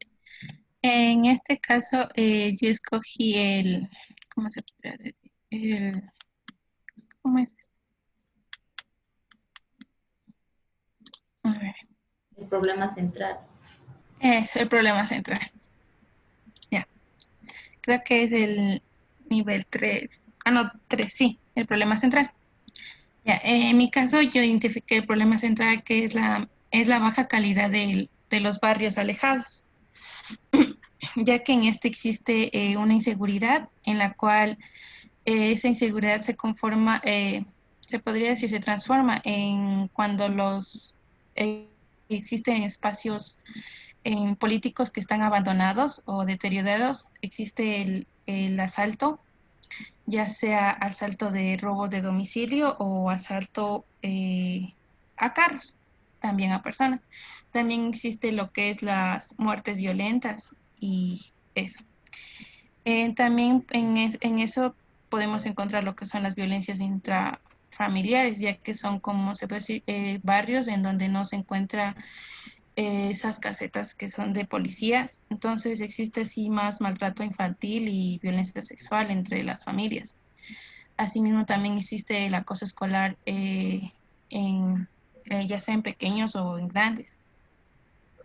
En este caso, yo escogí ¿cómo se podría decir? ¿Cómo es esto? A ver. El problema central. Es el problema central. Ya. Creo que es el nivel 3. Ah, no, 3, sí, el problema central. Ya, en mi caso yo identifiqué el problema central que es la baja calidad de los barrios alejados, ya que en este existe una inseguridad en la cual esa inseguridad se conforma, se podría decir, se transforma en cuando existen espacios políticos que están abandonados o deteriorados, existe el asalto, ya sea asalto de robo de domicilio o asalto a carros, también a personas. También existe lo que es las muertes violentas y eso. También en eso podemos encontrar lo que son las violencias intrafamiliares, ya que son, como se puede decir, barrios en donde no se encuentra esas casetas que son de policías. Entonces existe así más maltrato infantil y violencia sexual entre las familias. Asimismo, también existe el acoso escolar ya sea en pequeños o en grandes.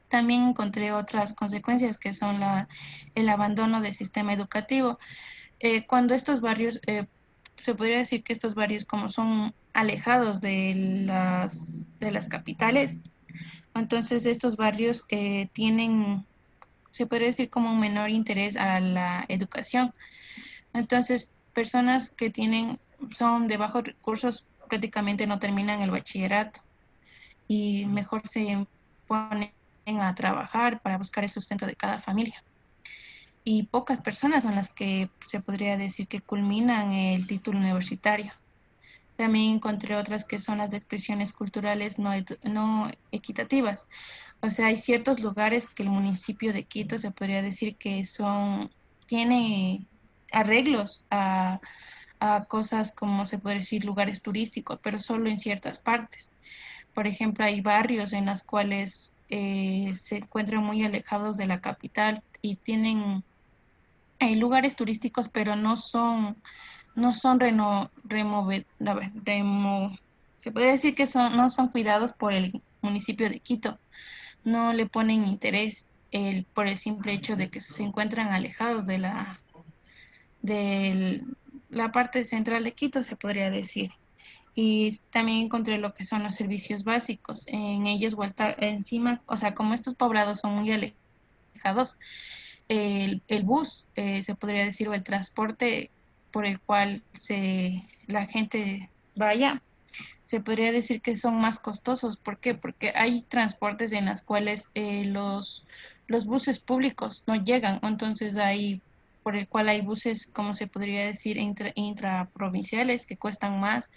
También encontré otras consecuencias que son el abandono del sistema educativo. Cuando estos barrios, se podría decir que estos barrios como son alejados de las capitales, entonces estos barrios tienen, se podría decir, como un menor interés a la educación. Entonces, personas que son de bajos recursos prácticamente no terminan el bachillerato y mejor se ponen a trabajar para buscar el sustento de cada familia. Y pocas personas son las que se podría decir que culminan el título universitario. También encontré otras que son las expresiones culturales no equitativas. O sea, hay ciertos lugares que el municipio de Quito se podría decir que tiene arreglos a cosas como se puede decir lugares turísticos, pero solo en ciertas partes. Por ejemplo, hay barrios en los cuales se encuentran muy alejados de la capital y hay lugares turísticos, pero no son a ver, se puede decir que no son cuidados por el municipio de Quito. No le ponen interés por el simple hecho de que se encuentran alejados de la parte central de Quito, se podría decir. Y también encontré lo que son los servicios básicos. En ellos, vuelta encima, o sea, como estos poblados son muy alejados, el bus, se podría decir, o el transporte por el cual la gente vaya, se podría decir que son más costosos. ¿Por qué? Porque hay transportes en las cuales los buses públicos no llegan, entonces por el cual hay buses, como se podría decir, intraprovinciales que cuestan más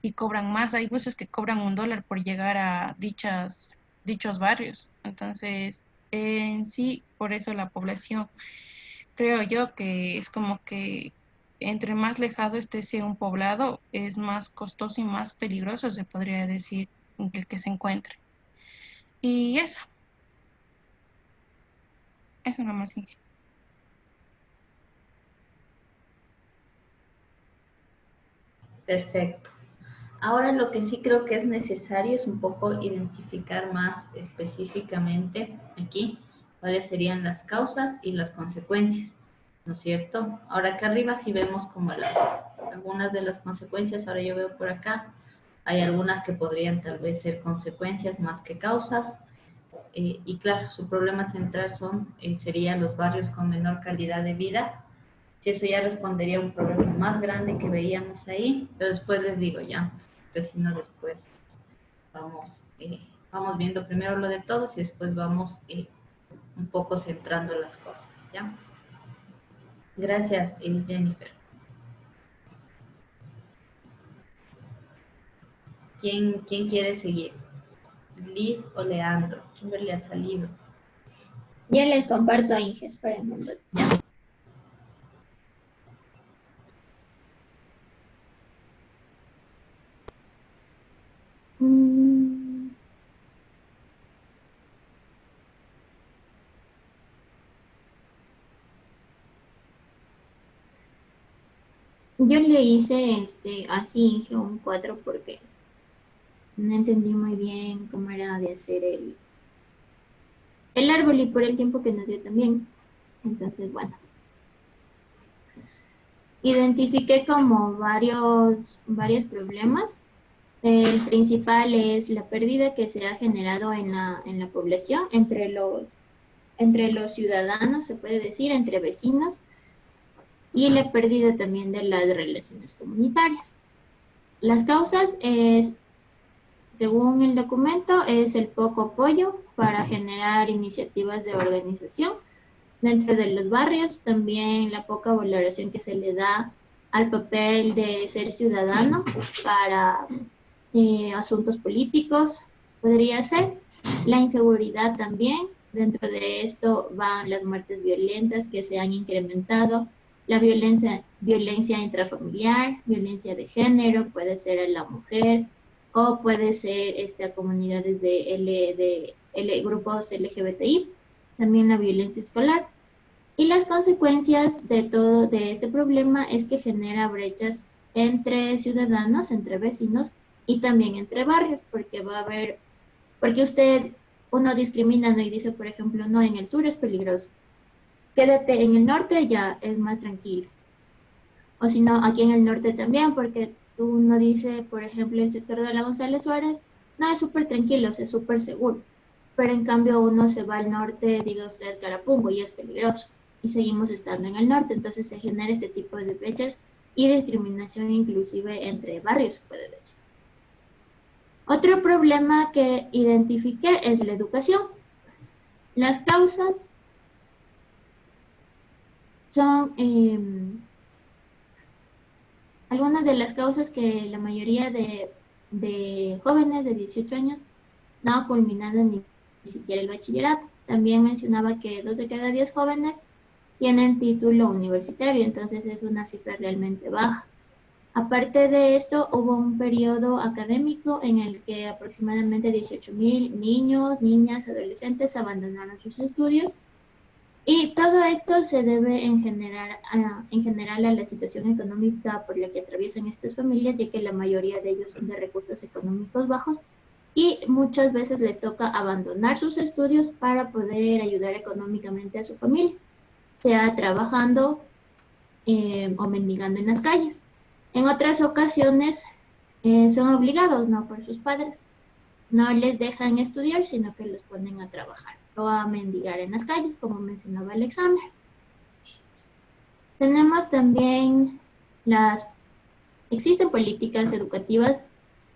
y cobran más. Hay buses que cobran $1 por llegar a dichos barrios. Entonces, en sí, por eso la población, creo yo que es como que entre más lejano sea un poblado, es más costoso y más peligroso, se podría decir, en el que se encuentre. Y eso nomás. Sí. Perfecto. Ahora lo que sí creo que es necesario es un poco identificar más específicamente aquí cuáles serían las causas y las consecuencias, ¿no es cierto? Ahora acá arriba sí vemos como algunas de las consecuencias, ahora yo veo por acá, hay algunas que podrían tal vez ser consecuencias más que causas, y claro, su problema central serían los barrios con menor calidad de vida. Si eso ya respondería a un problema más grande que veíamos ahí, pero después les digo ya, pero si no después vamos, vamos viendo primero lo de todos y después vamos un poco centrando las cosas, ¿ya? Gracias, Jennifer. ¿Quién quiere seguir? ¿Liz o Leandro? ¿Quién le ha salido? Ya les comparto a Inge, esperen un rato. Mm, Yo le hice así, Inge, un 4 porque no entendí muy bien cómo era de hacer el árbol y por el tiempo que nos dio también. Entonces, bueno, identifiqué como varios problemas. El principal es la pérdida que se ha generado en la población entre los ciudadanos, se puede decir, entre vecinos, y la pérdida también de las relaciones comunitarias. Las causas según el documento, es el poco apoyo para generar iniciativas de organización dentro de los barrios, también la poca valoración que se le da al papel de ser ciudadano para asuntos políticos, podría ser, la inseguridad también, dentro de esto van las muertes violentas que se han incrementado, la violencia intrafamiliar, violencia de género, puede ser a la mujer, o puede ser a comunidades de grupos LGBTI, también la violencia escolar. Y las consecuencias de todo de este problema es que genera brechas entre ciudadanos, entre vecinos y también entre barrios, porque porque uno discrimina, ¿no? Y dice, por ejemplo, no, en el sur es peligroso, quédate en el norte, ya es más tranquilo. O si no, aquí en el norte también, porque uno dice, por ejemplo, el sector de la González Suárez, no, es súper tranquilo, es súper seguro. Pero en cambio uno se va al norte, diga usted, Carapungo, y es peligroso. Y seguimos estando en el norte, entonces se genera este tipo de brechas y discriminación inclusive entre barrios, se puede decir. Otro problema que identifiqué es la educación. Las causas son algunas de las causas que la mayoría de jóvenes de 18 años no ha culminado ni siquiera el bachillerato. También mencionaba que 2 de cada 10 jóvenes tienen título universitario, entonces es una cifra realmente baja. Aparte de esto, hubo un periodo académico en el que aproximadamente 18,000 niños, niñas, adolescentes abandonaron sus estudios. Y todo esto se debe en general a la situación económica por la que atraviesan estas familias, ya que la mayoría de ellos son de recursos económicos bajos y muchas veces les toca abandonar sus estudios para poder ayudar económicamente a su familia, sea trabajando o mendigando en las calles. En otras ocasiones son obligados, ¿no? Por sus padres. No les dejan estudiar, sino que los ponen a trabajar o a mendigar en las calles, como mencionaba Alexander. Tenemos también existen políticas educativas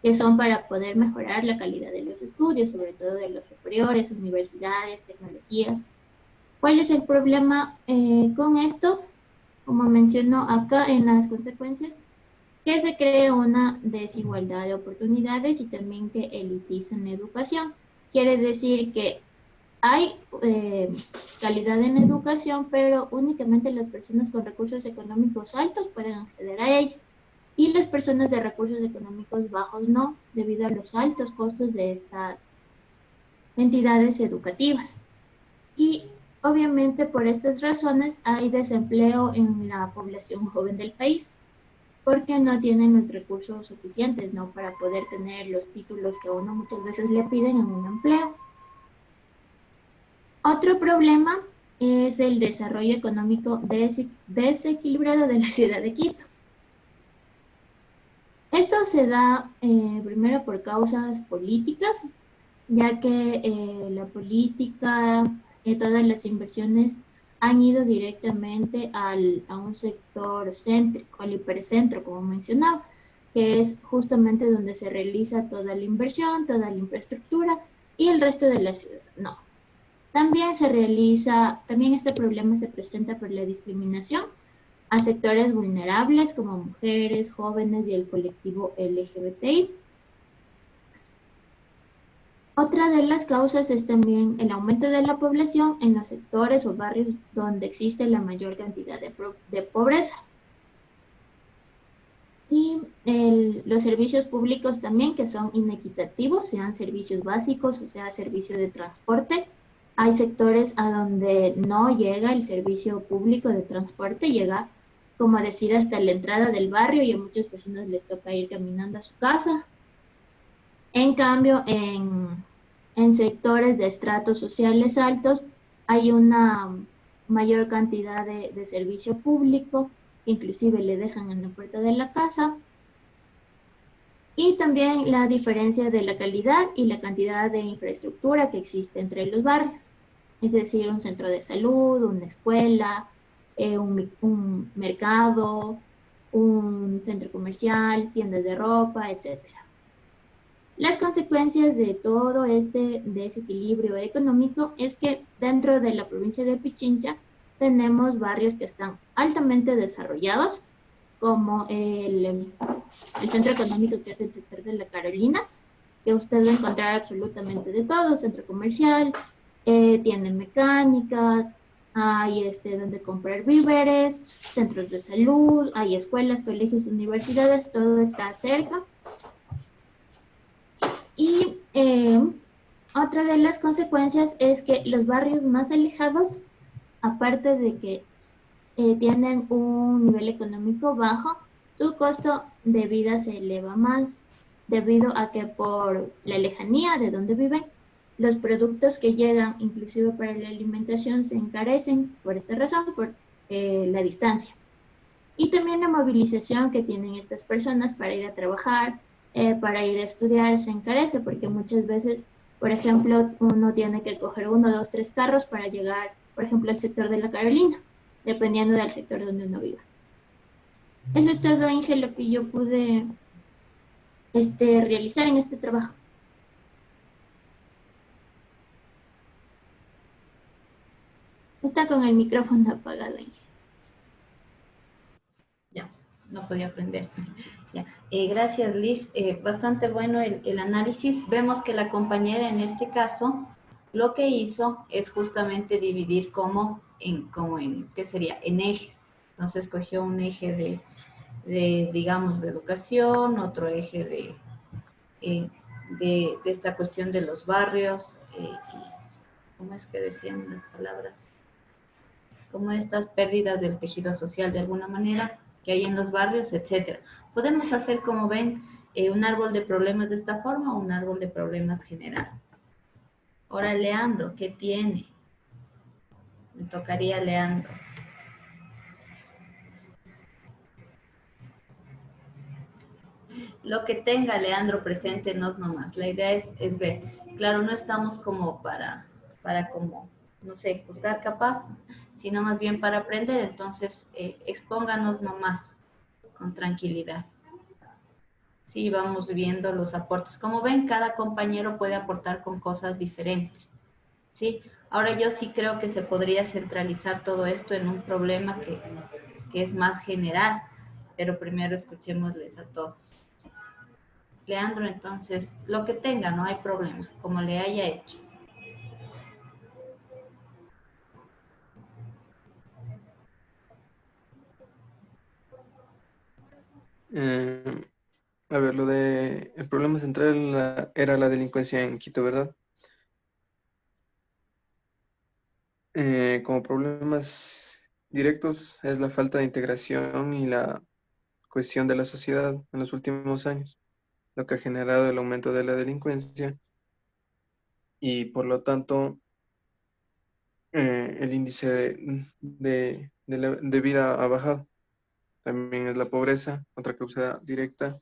que son para poder mejorar la calidad de los estudios, sobre todo de los superiores, universidades, tecnologías. ¿Cuál es el problema con esto? Como menciono acá en las consecuencias, que se cree una desigualdad de oportunidades y también que elitizan la educación. Quiere decir que hay calidad en la educación, pero únicamente las personas con recursos económicos altos pueden acceder a ella. Y las personas de recursos económicos bajos no, debido a los altos costos de estas entidades educativas. Y obviamente por estas razones hay desempleo en la población joven del país. porque no tienen los recursos suficientes, ¿no? Para poder tener los títulos que a uno muchas veces le piden en un empleo. Otro problema es el desarrollo económico desequilibrado de la ciudad de Quito. Esto se da primero por causas políticas, ya que la política, todas las inversiones han ido directamente a un sector céntrico, al hipercentro, como mencionaba, que es justamente donde se realiza toda la inversión, toda la infraestructura y el resto de la ciudad. No. También este problema se presenta por la discriminación a sectores vulnerables como mujeres, jóvenes y el colectivo LGBTI. Otra de las causas es también el aumento de la población en los sectores o barrios donde existe la mayor cantidad de pobreza. Y los servicios públicos también, que son inequitativos, sean servicios básicos o sea servicios de transporte. Hay sectores a donde no llega el servicio público de transporte, llega, como decir, hasta la entrada del barrio y a muchas personas les toca ir caminando a su casa. En cambio, en sectores de estratos sociales altos hay una mayor cantidad de servicio público, que inclusive le dejan en la puerta de la casa. Y también la diferencia de la calidad y la cantidad de infraestructura que existe entre los barrios. Es decir, un centro de salud, una escuela, un mercado, un centro comercial, tiendas de ropa, etc. Las consecuencias de todo este desequilibrio económico es que dentro de la provincia de Pichincha tenemos barrios que están altamente desarrollados, como el centro económico, que es el sector de la Carolina, que usted va a encontrar absolutamente de todo: centro comercial, tiene mecánica, hay donde comprar víveres, centros de salud, hay escuelas, colegios, universidades, todo está cerca. Y otra de las consecuencias es que los barrios más alejados, aparte de que tienen un nivel económico bajo, su costo de vida se eleva más, debido a que por la lejanía de donde viven, los productos que llegan, inclusive para la alimentación, se encarecen por esta razón, por la distancia. Y también la movilización que tienen estas personas para ir a trabajar, para ir a estudiar, se encarece, porque muchas veces, por ejemplo, uno tiene que coger 1, 2, 3 carros para llegar, por ejemplo, al sector de la Carolina, dependiendo del sector donde uno viva. Eso es todo, Ángel, lo que yo pude realizar en este trabajo. Está con el micrófono apagado, Ángel. Ya, no podía aprender. Ya. Gracias, Liz. Bastante bueno el análisis. Vemos que la compañera en este caso lo que hizo es justamente dividir ¿qué sería? En ejes. Entonces escogió un eje digamos, de educación, otro eje de esta cuestión de los barrios, ¿cómo es que decían las palabras? Como estas pérdidas del tejido social de alguna manera que hay en los barrios, etcétera. Podemos hacer, como ven, un árbol de problemas de esta forma o un árbol de problemas general. Ahora, Leandro, ¿qué tiene? Me tocaría Leandro. Lo que tenga Leandro, preséntenos nomás. La idea es ver. Claro, no estamos como para como, no sé, juzgar capaz, sino más bien para aprender. Entonces, expónganos nomás con tranquilidad. Sí, vamos viendo los aportes. Como ven, cada compañero puede aportar con cosas diferentes. ¿Sí? Ahora yo sí creo que se podría centralizar todo esto en un problema que es más general, pero primero escuchémosles a todos. Leandro, entonces, lo que tenga, no hay problema, como le haya hecho. Eh, a ver, el problema central era la delincuencia en Quito, ¿verdad? Como problemas directos es la falta de integración y la cohesión de la sociedad en los últimos años, lo que ha generado el aumento de la delincuencia y por lo tanto el índice de vida ha bajado. También es la pobreza, otra causa directa,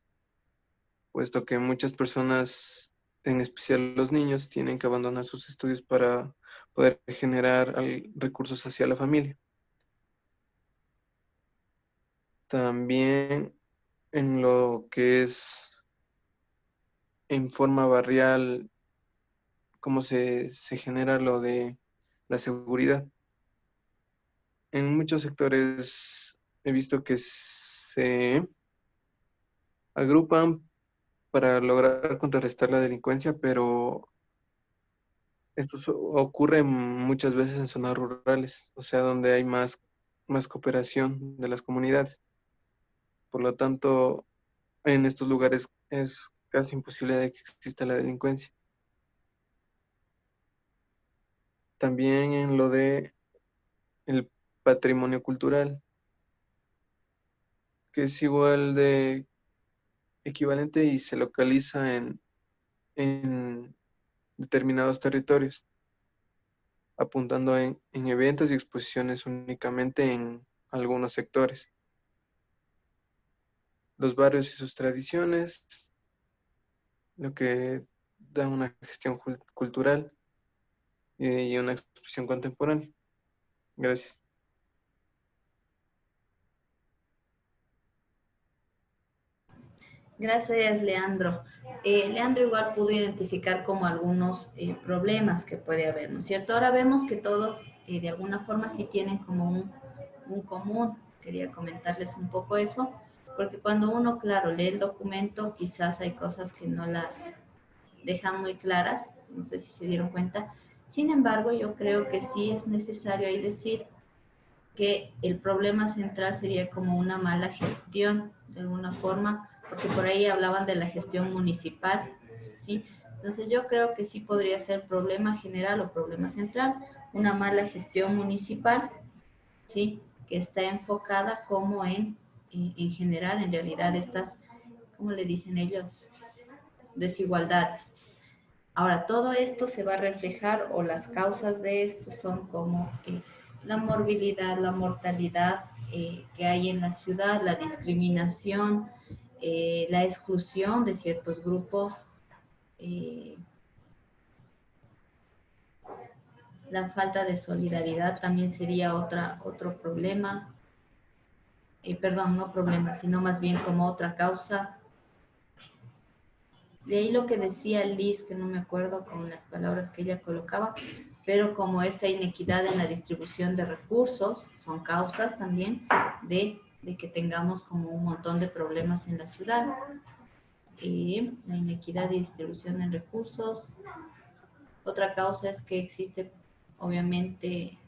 puesto que muchas personas, en especial los niños, tienen que abandonar sus estudios para poder generar recursos hacia la familia. También en lo que es en forma barrial, cómo se genera lo de la seguridad. En muchos sectores he visto que se agrupan para lograr contrarrestar la delincuencia, pero esto ocurre muchas veces en zonas rurales, o sea, donde hay más cooperación de las comunidades. Por lo tanto, en estos lugares es casi imposible de que exista la delincuencia. También en lo de el patrimonio cultural, que es igual de equivalente y se localiza en determinados territorios, apuntando en eventos y exposiciones únicamente en algunos sectores. Los barrios y sus tradiciones, lo que da una gestión cultural y una expresión contemporánea. Gracias. Gracias, Leandro. Leandro igual pudo identificar como algunos problemas que puede haber, ¿no es cierto? Ahora vemos que todos de alguna forma sí tienen como un común. Quería comentarles un poco eso, porque cuando uno, claro, lee el documento, quizás hay cosas que no las dejan muy claras, no sé si se dieron cuenta. Sin embargo, yo creo que sí es necesario ahí decir que el problema central sería como una mala gestión, de alguna forma, porque por ahí hablaban de la gestión municipal, ¿sí? Entonces yo creo que sí podría ser problema general o problema central, una mala gestión municipal, ¿sí? Que está enfocada como en generar en realidad estas, ¿cómo le dicen ellos? Desigualdades. Ahora, todo esto se va a reflejar o las causas de esto son como la morbilidad, la mortalidad que hay en la ciudad, la discriminación, la exclusión de ciertos grupos, eh, la falta de solidaridad también sería otro problema, perdón, no problema, sino más bien como otra causa. De ahí lo que decía Liz, que no me acuerdo con las palabras que ella colocaba, pero como esta inequidad en la distribución de recursos son causas también de que tengamos como un montón de problemas en la ciudad. La inequidad de distribución de recursos. Otra causa es que existe, obviamente,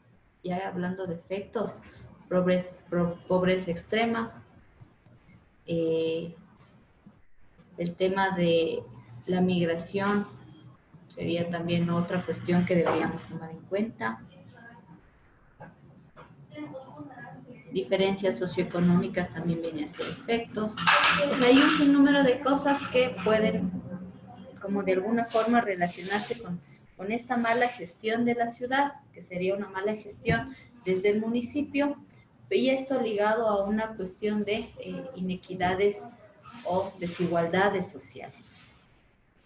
ya hablando de efectos, pobreza extrema. El tema de la migración sería también otra cuestión que deberíamos tomar en cuenta. Diferencias socioeconómicas también vienen a ser efectos. O sea, hay un sinnúmero de cosas que pueden, como de alguna forma, relacionarse con esta mala gestión de la ciudad, que sería una mala gestión desde el municipio, y esto ligado a una cuestión de inequidades o desigualdades sociales,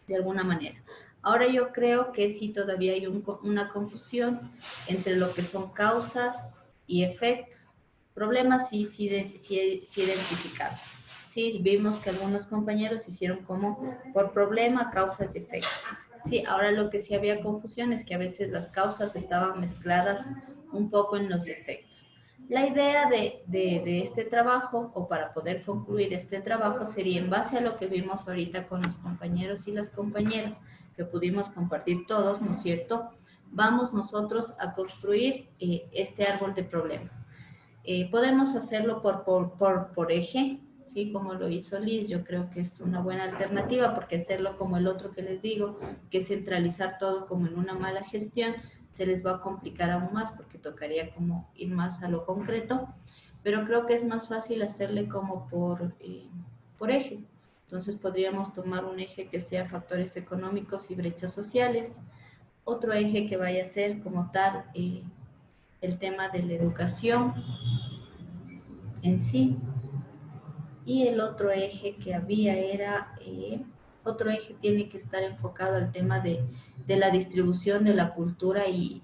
de alguna manera. Ahora yo creo que sí todavía hay una confusión entre lo que son causas y efectos. Problemas sí identificados. Sí, vimos que algunos compañeros hicieron como por problema, causas y efectos. Sí, ahora lo que sí había confusión es que a veces las causas estaban mezcladas un poco en los efectos. La idea de este trabajo, o para poder concluir este trabajo, sería en base a lo que vimos ahorita con los compañeros y las compañeras, que pudimos compartir todos, ¿no es cierto? Vamos nosotros a construir este árbol de problemas. Podemos hacerlo por eje, ¿sí? Como lo hizo Liz, yo creo que es una buena alternativa, porque hacerlo como el otro que les digo, que es centralizar todo como en una mala gestión, se les va a complicar aún más, porque tocaría como ir más a lo concreto. pero creo que es más fácil hacerle como por ejes. Entonces podríamos tomar un eje que sea factores económicos y brechas sociales, otro eje que vaya a ser como tal el tema de la educación en sí, y el otro eje que había era, otro eje tiene que estar enfocado al tema de la distribución de la cultura y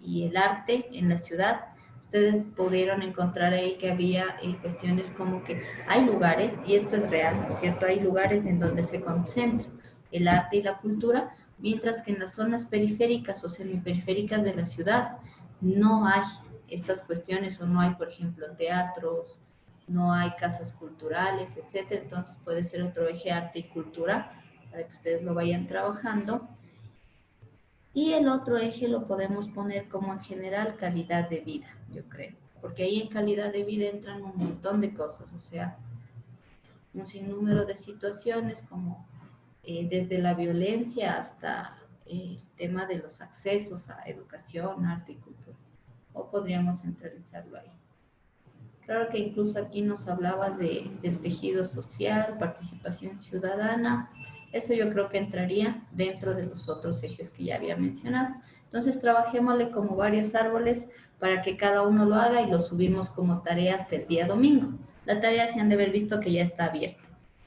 el arte en la ciudad. Ustedes pudieron encontrar ahí que había cuestiones como que hay lugares, y esto es real, ¿no es cierto? Hay lugares en donde se concentra el arte y la cultura, mientras que en las zonas periféricas o semiperiféricas de la ciudad no hay estas cuestiones, o no hay, por ejemplo, teatros, no hay casas culturales, etcétera. Entonces puede ser otro eje arte y cultura para que ustedes lo vayan trabajando. Y el otro eje lo podemos poner como en general calidad de vida, yo creo, porque ahí en calidad de vida entran un montón de cosas, o sea, un sinnúmero de situaciones como desde la violencia hasta el tema de los accesos a educación, arte y cultura, o podríamos centralizarlo ahí. Claro que incluso aquí nos hablabas del tejido social, participación ciudadana. Eso yo creo que entraría dentro de los otros ejes que ya había mencionado. Entonces trabajémosle como varios árboles para que cada uno lo haga y lo subimos como tarea hasta el día domingo. La tarea se han de haber visto que ya está abierta.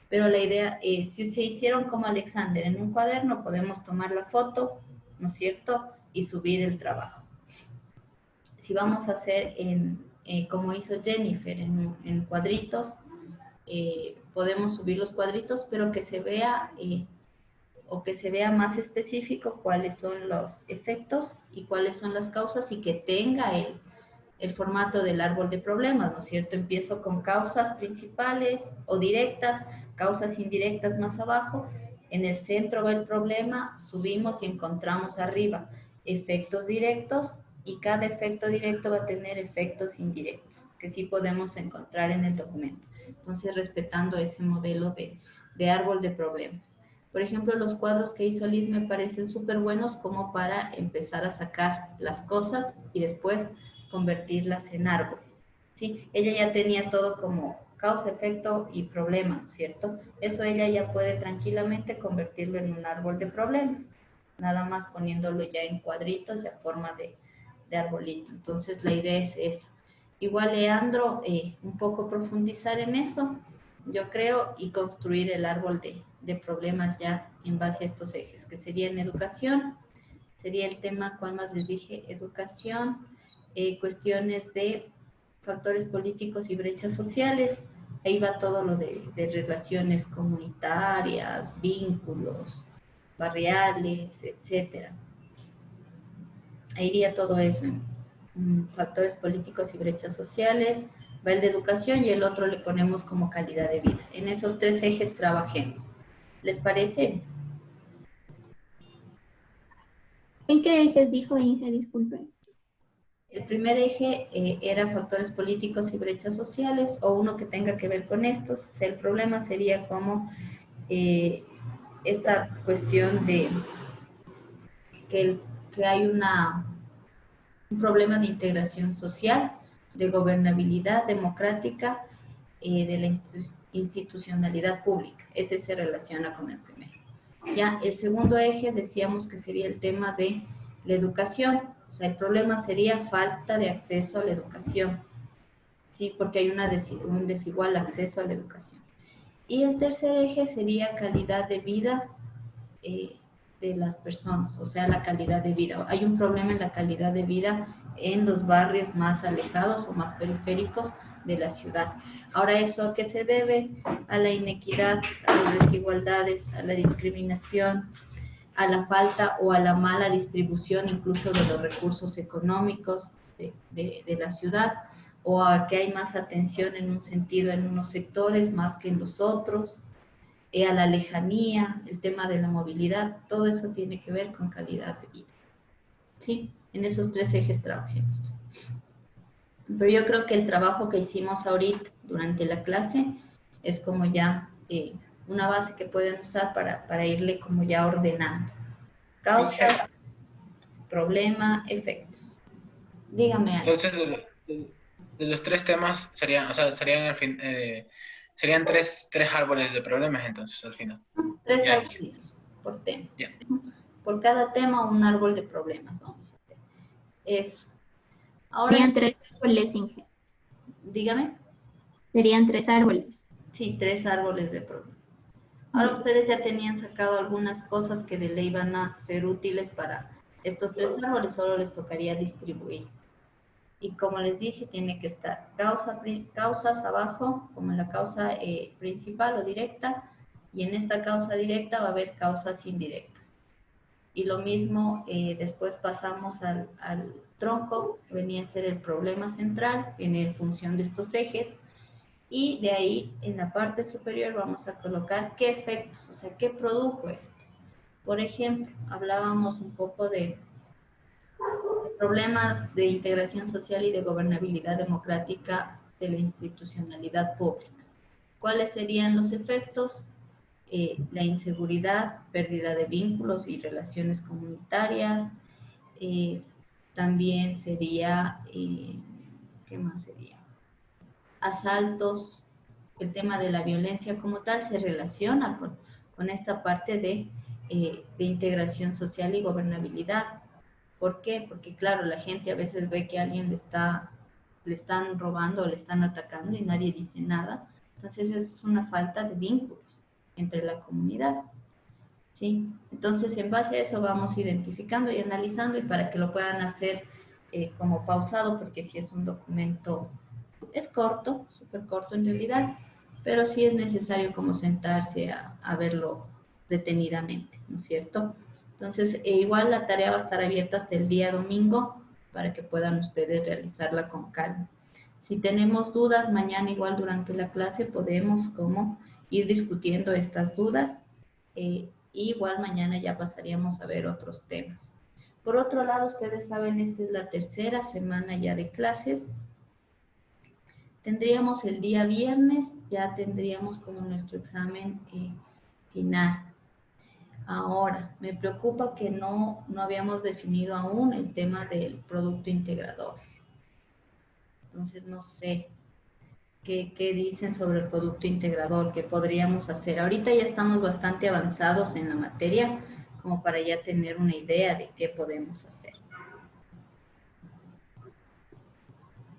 Pero la idea es, si se hicieron como Alexander en un cuaderno, podemos tomar la foto, ¿no es cierto? Y subir el trabajo. Si vamos a hacer como hizo Jennifer en cuadritos, podemos subir los cuadritos, pero que se vea o que se vea más específico cuáles son los efectos y cuáles son las causas, y que tenga el formato del árbol de problemas, ¿no es cierto? Empiezo con causas principales o directas, causas indirectas más abajo, en el centro va el problema, subimos y encontramos arriba efectos directos, y cada efecto directo va a tener efectos indirectos, que sí podemos encontrar en el documento. Entonces, respetando ese modelo de árbol de problemas. Por ejemplo, los cuadros que hizo Liz me parecen súper buenos como para empezar a sacar las cosas y después convertirlas en árbol. ¿Sí? Ella ya tenía todo como causa, efecto y problema, ¿cierto? Eso ella ya puede tranquilamente convertirlo en un árbol de problemas, nada más poniéndolo ya en cuadritos y a forma de arbolito. Entonces la idea es esa. Igual Leandro, un poco profundizar en eso, yo creo, y construir el árbol de problemas ya en base a estos ejes, que sería en educación, sería el tema, ¿cuál más les dije? Educación, cuestiones de factores políticos y brechas sociales, ahí va todo lo de relaciones comunitarias, vínculos, barriales, etcétera. Ahí iría todo eso en factores políticos y brechas sociales, va el de educación y el otro le ponemos como calidad de vida. En esos tres ejes trabajemos. ¿Les parece? ¿En qué ejes dijo Inge? Disculpe. El primer eje era factores políticos y brechas sociales, o uno que tenga que ver con estos. O sea, el problema sería como esta cuestión de que hay un problema de integración social, de gobernabilidad democrática, de la institucionalidad pública. Ese se relaciona con el primero. Ya, el segundo eje decíamos que sería el tema de la educación. O sea, el problema sería falta de acceso a la educación, ¿sí? Porque hay un desigual acceso a la educación. Y el tercer eje sería calidad de vida de las personas, o sea, la calidad de vida. Hay un problema en la calidad de vida en los barrios más alejados o más periféricos de la ciudad. Ahora, ¿eso a qué se debe? A la inequidad, a las desigualdades, a la discriminación, a la falta o a la mala distribución incluso de los recursos económicos de la ciudad, o a que hay más atención en un sentido en unos sectores más que en los otros, a la lejanía, el tema de la movilidad, todo eso tiene que ver con calidad de vida. ¿Sí? En esos tres ejes trabajemos. Pero yo creo que el trabajo que hicimos ahorita durante la clase es como ya una base que pueden usar para irle como ya ordenando. Causa, problema, efectos. Dígame algo. Entonces, de los tres temas serían, o sea, serían serían tres árboles de problemas entonces al final. Tres Ya, árboles por tema. ya. Por cada tema, un árbol de problemas vamos a hacer. Eso. Ahora, Serían 3 árboles, Inge. dígame. Serían 3 árboles. Sí, tres árboles de problemas. Ahora ustedes ya tenían sacado algunas cosas que de ley van a ser útiles para estos tres árboles, solo les tocaría distribuir. Y como les dije, tiene que estar causas abajo, como en la causa principal o directa, y en esta causa directa va a haber causas indirectas. Y lo mismo, después pasamos al tronco, que venía a ser el problema central, en función de estos ejes, y de ahí en la parte superior vamos a colocar qué efectos, o sea, qué produjo esto. Por ejemplo, hablábamos un poco de problemas de integración social y de gobernabilidad democrática de la institucionalidad pública. ¿Cuáles serían los efectos? La inseguridad, pérdida de vínculos y relaciones comunitarias, también sería, ¿qué más sería? Asaltos, el tema de la violencia como tal se relaciona con esta parte de integración social y gobernabilidad. ¿Por qué? Porque claro, la gente a veces ve que a alguien le están robando o le están atacando y nadie dice nada. Entonces es una falta de vínculos entre la comunidad. ¿Sí? Entonces en base a eso vamos identificando y analizando, y para que lo puedan hacer como pausado, porque si es un documento, es corto, súper corto en realidad, pero sí es necesario como sentarse a verlo detenidamente, ¿no es cierto? Entonces, igual la tarea va a estar abierta hasta el día domingo para que puedan ustedes realizarla con calma. Si tenemos dudas, mañana igual durante la clase podemos como ir discutiendo estas dudas. Igual mañana ya pasaríamos a ver otros temas. Por otro lado, ustedes saben, esta es la tercera semana ya de clases. Tendríamos el día viernes, ya tendríamos como nuestro examen final. Ahora, me preocupa que no habíamos definido aún el tema del producto integrador. Entonces, no sé qué dicen sobre el producto integrador, qué podríamos hacer. Ahorita ya estamos bastante avanzados en la materia, como para ya tener una idea de qué podemos hacer.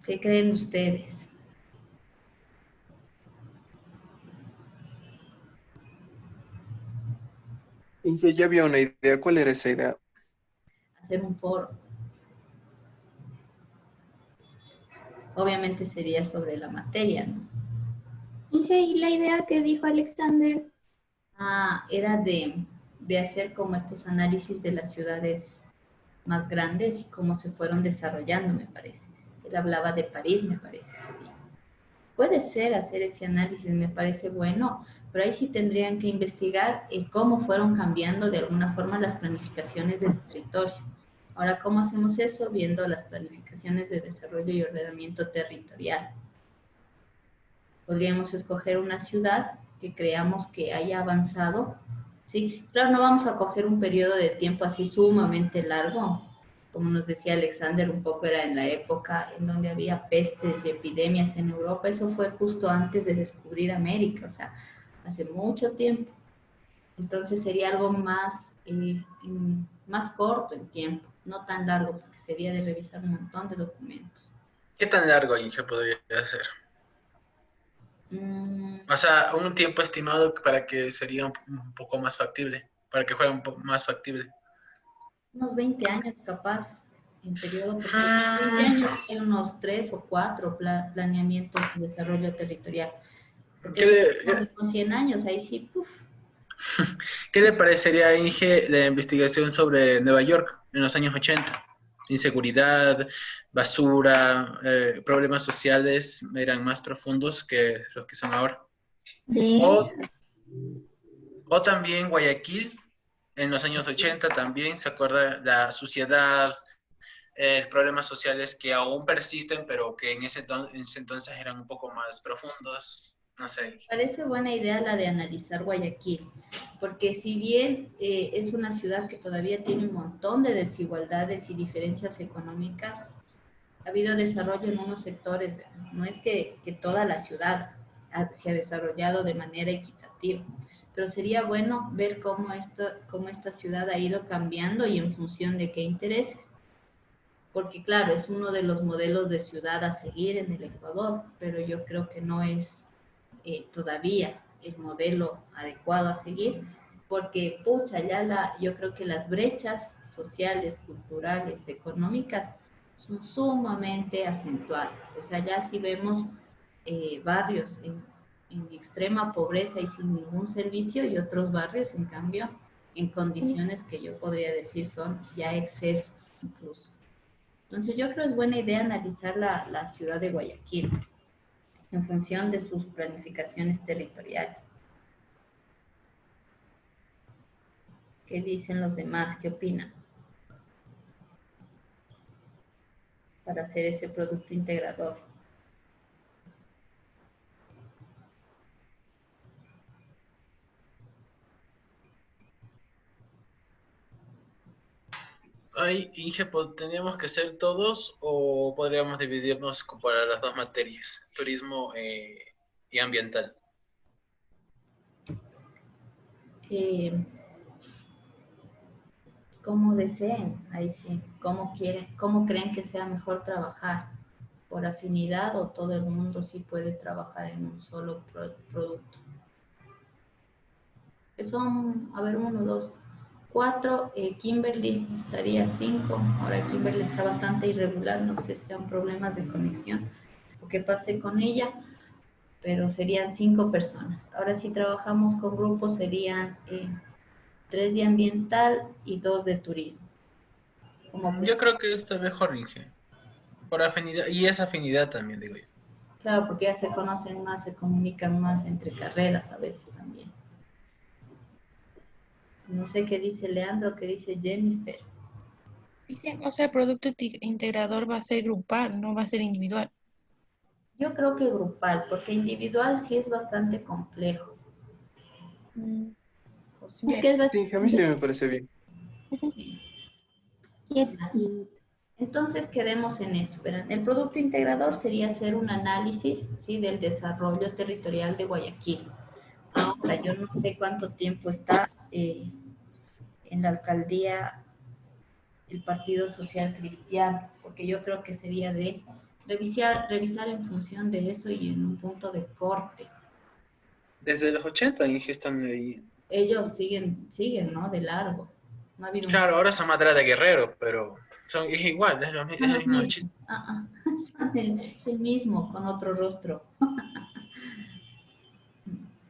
¿Qué creen ustedes? Y yo ya había una idea. ¿Cuál era esa idea? Hacer un foro. Obviamente sería sobre la materia, ¿no? Inge, ¿y la idea que dijo Alexander? Era de hacer como estos análisis de las ciudades más grandes y cómo se fueron desarrollando, me parece. Él hablaba de París, me parece. Puede ser hacer ese análisis, me parece bueno, pero ahí sí tendrían que investigar cómo fueron cambiando de alguna forma las planificaciones del territorio. Ahora, ¿cómo hacemos eso? Viendo las planificaciones de desarrollo y ordenamiento territorial. Podríamos escoger una ciudad que creamos que haya avanzado. Sí, claro, no vamos a coger un periodo de tiempo así sumamente largo. Como nos decía Alexander, un poco era en la época en donde había pestes y epidemias en Europa. Eso fue justo antes de descubrir América, o sea, hace mucho tiempo. Entonces sería algo más corto en tiempo, no tan largo, porque sería de revisar un montón de documentos. ¿Qué tan largo, Inge, podría ser? O sea, un tiempo estimado para que sería un poco más factible, para que fuera un poco más factible. Unos 20 años capaz, en periodo, porque 20 años hay unos 3 o 4 planeamientos de desarrollo territorial. Porque con 100 años, ahí sí, puf. ¿Qué le parecería, Inge, la investigación sobre Nueva York en los años 80? Inseguridad, basura, problemas sociales eran más profundos que los que son ahora. O también Guayaquil, en los años 80 también, ¿se acuerda? La suciedad, problemas sociales que aún persisten, pero que en ese entonces eran un poco más profundos. No sé. Parece buena idea la de analizar Guayaquil, porque si bien es una ciudad que todavía tiene un montón de desigualdades y diferencias económicas, Ha habido desarrollo en unos sectores, no es que toda la ciudad se ha desarrollado de manera equitativa, pero sería bueno ver cómo esta ciudad ha ido cambiando y en función de qué intereses, porque claro, es uno de los modelos de ciudad a seguir en el Ecuador, pero yo creo que no es todavía el modelo adecuado a seguir, porque pucha, yo creo que las brechas sociales, culturales, económicas son sumamente acentuadas. O sea, ya si vemos barrios en extrema pobreza y sin ningún servicio y otros barrios, en cambio, en condiciones que yo podría decir son ya excesos incluso. Entonces yo creo que es buena idea analizar la ciudad de Guayaquil en función de sus planificaciones territoriales. ¿Qué dicen los demás? ¿Qué opinan? Para hacer ese producto integrador. Ay, Inge, ¿tendríamos que ser todos o podríamos dividirnos para las dos materias, turismo y ambiental? Como deseen, ahí sí, cómo quieren, cómo creen que sea mejor trabajar, por afinidad o todo el mundo sí puede trabajar en un solo producto. Que son, a ver, 1, 2, 4, Kimberly estaría 5, ahora Kimberly está bastante irregular, no sé si sean problemas de conexión o qué pase con ella, pero serían 5 personas. Ahora si trabajamos con grupos serían 3 de ambiental y 2 de turismo. Yo creo que está mejor, Inge, por afinidad, y esa afinidad también, digo yo. Claro, porque ya se conocen más, se comunican más entre carreras a veces también. No sé qué dice Leandro, qué dice Jennifer. Dicen, o sea, el producto integrador va a ser grupal, no va a ser individual. Yo creo que grupal, porque individual sí es bastante complejo. Es que es Sí, a mí sí bastante. me parece bien. Entonces quedemos en esto. Verán. El producto integrador sería hacer un análisis, ¿sí?, del desarrollo territorial de Guayaquil. Ahora, yo no sé cuánto tiempo está en la alcaldía el Partido Social Cristiano, porque yo creo que sería de revisar en función de eso y en un punto de corte. Desde los 80, Inge, están ahí. Ellos siguen, ¿no? De largo. No ha habido un... Claro, ahora son Madera de Guerrero, pero es igual, es Son el los mismo mismos. chiste. Son el mismo, con otro rostro.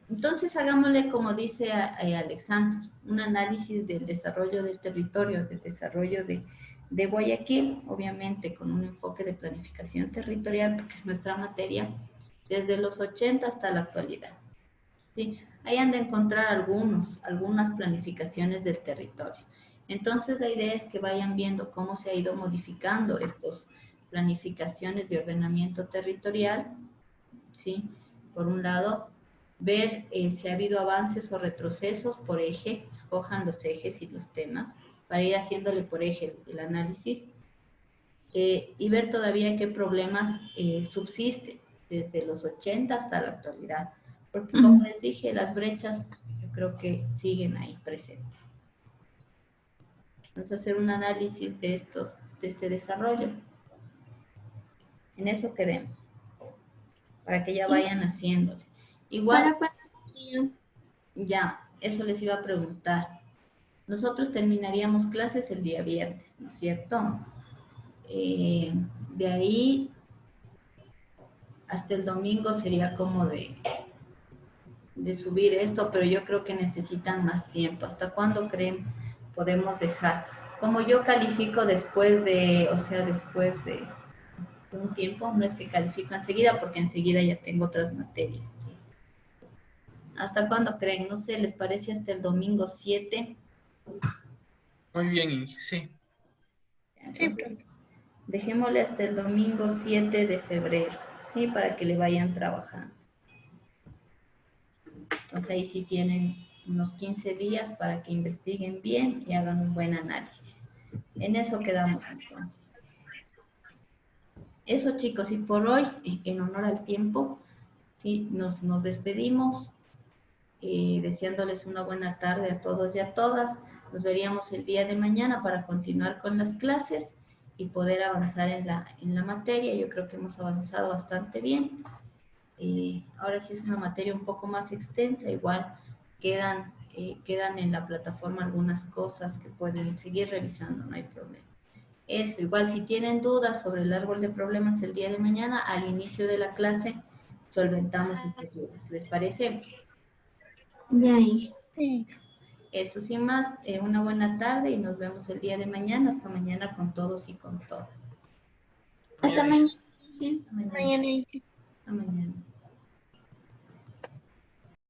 Entonces hagámosle como dice Alexandra, un análisis del desarrollo del territorio, del desarrollo de Guayaquil, obviamente con un enfoque de planificación territorial, porque es nuestra materia, desde los 80 hasta la actualidad. ¿Sí? Ahí han de encontrar algunas planificaciones del territorio. Entonces la idea es que vayan viendo cómo se ha ido modificando estas planificaciones de ordenamiento territorial, ¿sí? Por un lado, ver si ha habido avances o retrocesos por eje, escojan los ejes y los temas, para ir haciéndole por eje el análisis, y ver todavía qué problemas subsisten desde los 80 hasta la actualidad. Porque como les dije, las brechas yo creo que siguen ahí presentes. Vamos a hacer un análisis de este desarrollo. En eso quedemos, para que ya vayan haciéndole. Igual, ya, eso les iba a preguntar. Nosotros terminaríamos clases el día viernes, ¿no es cierto? De ahí hasta el domingo sería como de subir esto, pero yo creo que necesitan más tiempo. ¿Hasta cuándo creen podemos dejar? Como yo califico después de un tiempo, no es que califico enseguida, porque enseguida ya tengo otras materias. ¿Hasta cuándo creen? No sé, ¿les parece hasta el domingo 7? Muy bien, Inge, sí. Entonces, dejémosle hasta el domingo 7 de febrero, ¿sí? Para que le vayan trabajando. Entonces ahí sí tienen unos 15 días para que investiguen bien y hagan un buen análisis. En eso quedamos entonces. Eso chicos, y por hoy, en honor al tiempo, sí, nos despedimos, deseándoles una buena tarde a todos y a todas. Nos veríamos el día de mañana para continuar con las clases y poder avanzar en la materia. Yo creo que hemos avanzado bastante bien. Ahora sí es una materia un poco más extensa, igual quedan en la plataforma algunas cosas que pueden seguir revisando, no hay problema. Eso, igual si tienen dudas sobre el árbol de problemas el día de mañana, al inicio de la clase solventamos estas dudas. ¿Les parece? Ya, hija. Sí. Eso, sin más, una buena tarde y nos vemos el día de mañana. Hasta mañana con todos y con todas. Hasta mañana. Hasta mañana. Mañana. Hasta mañana.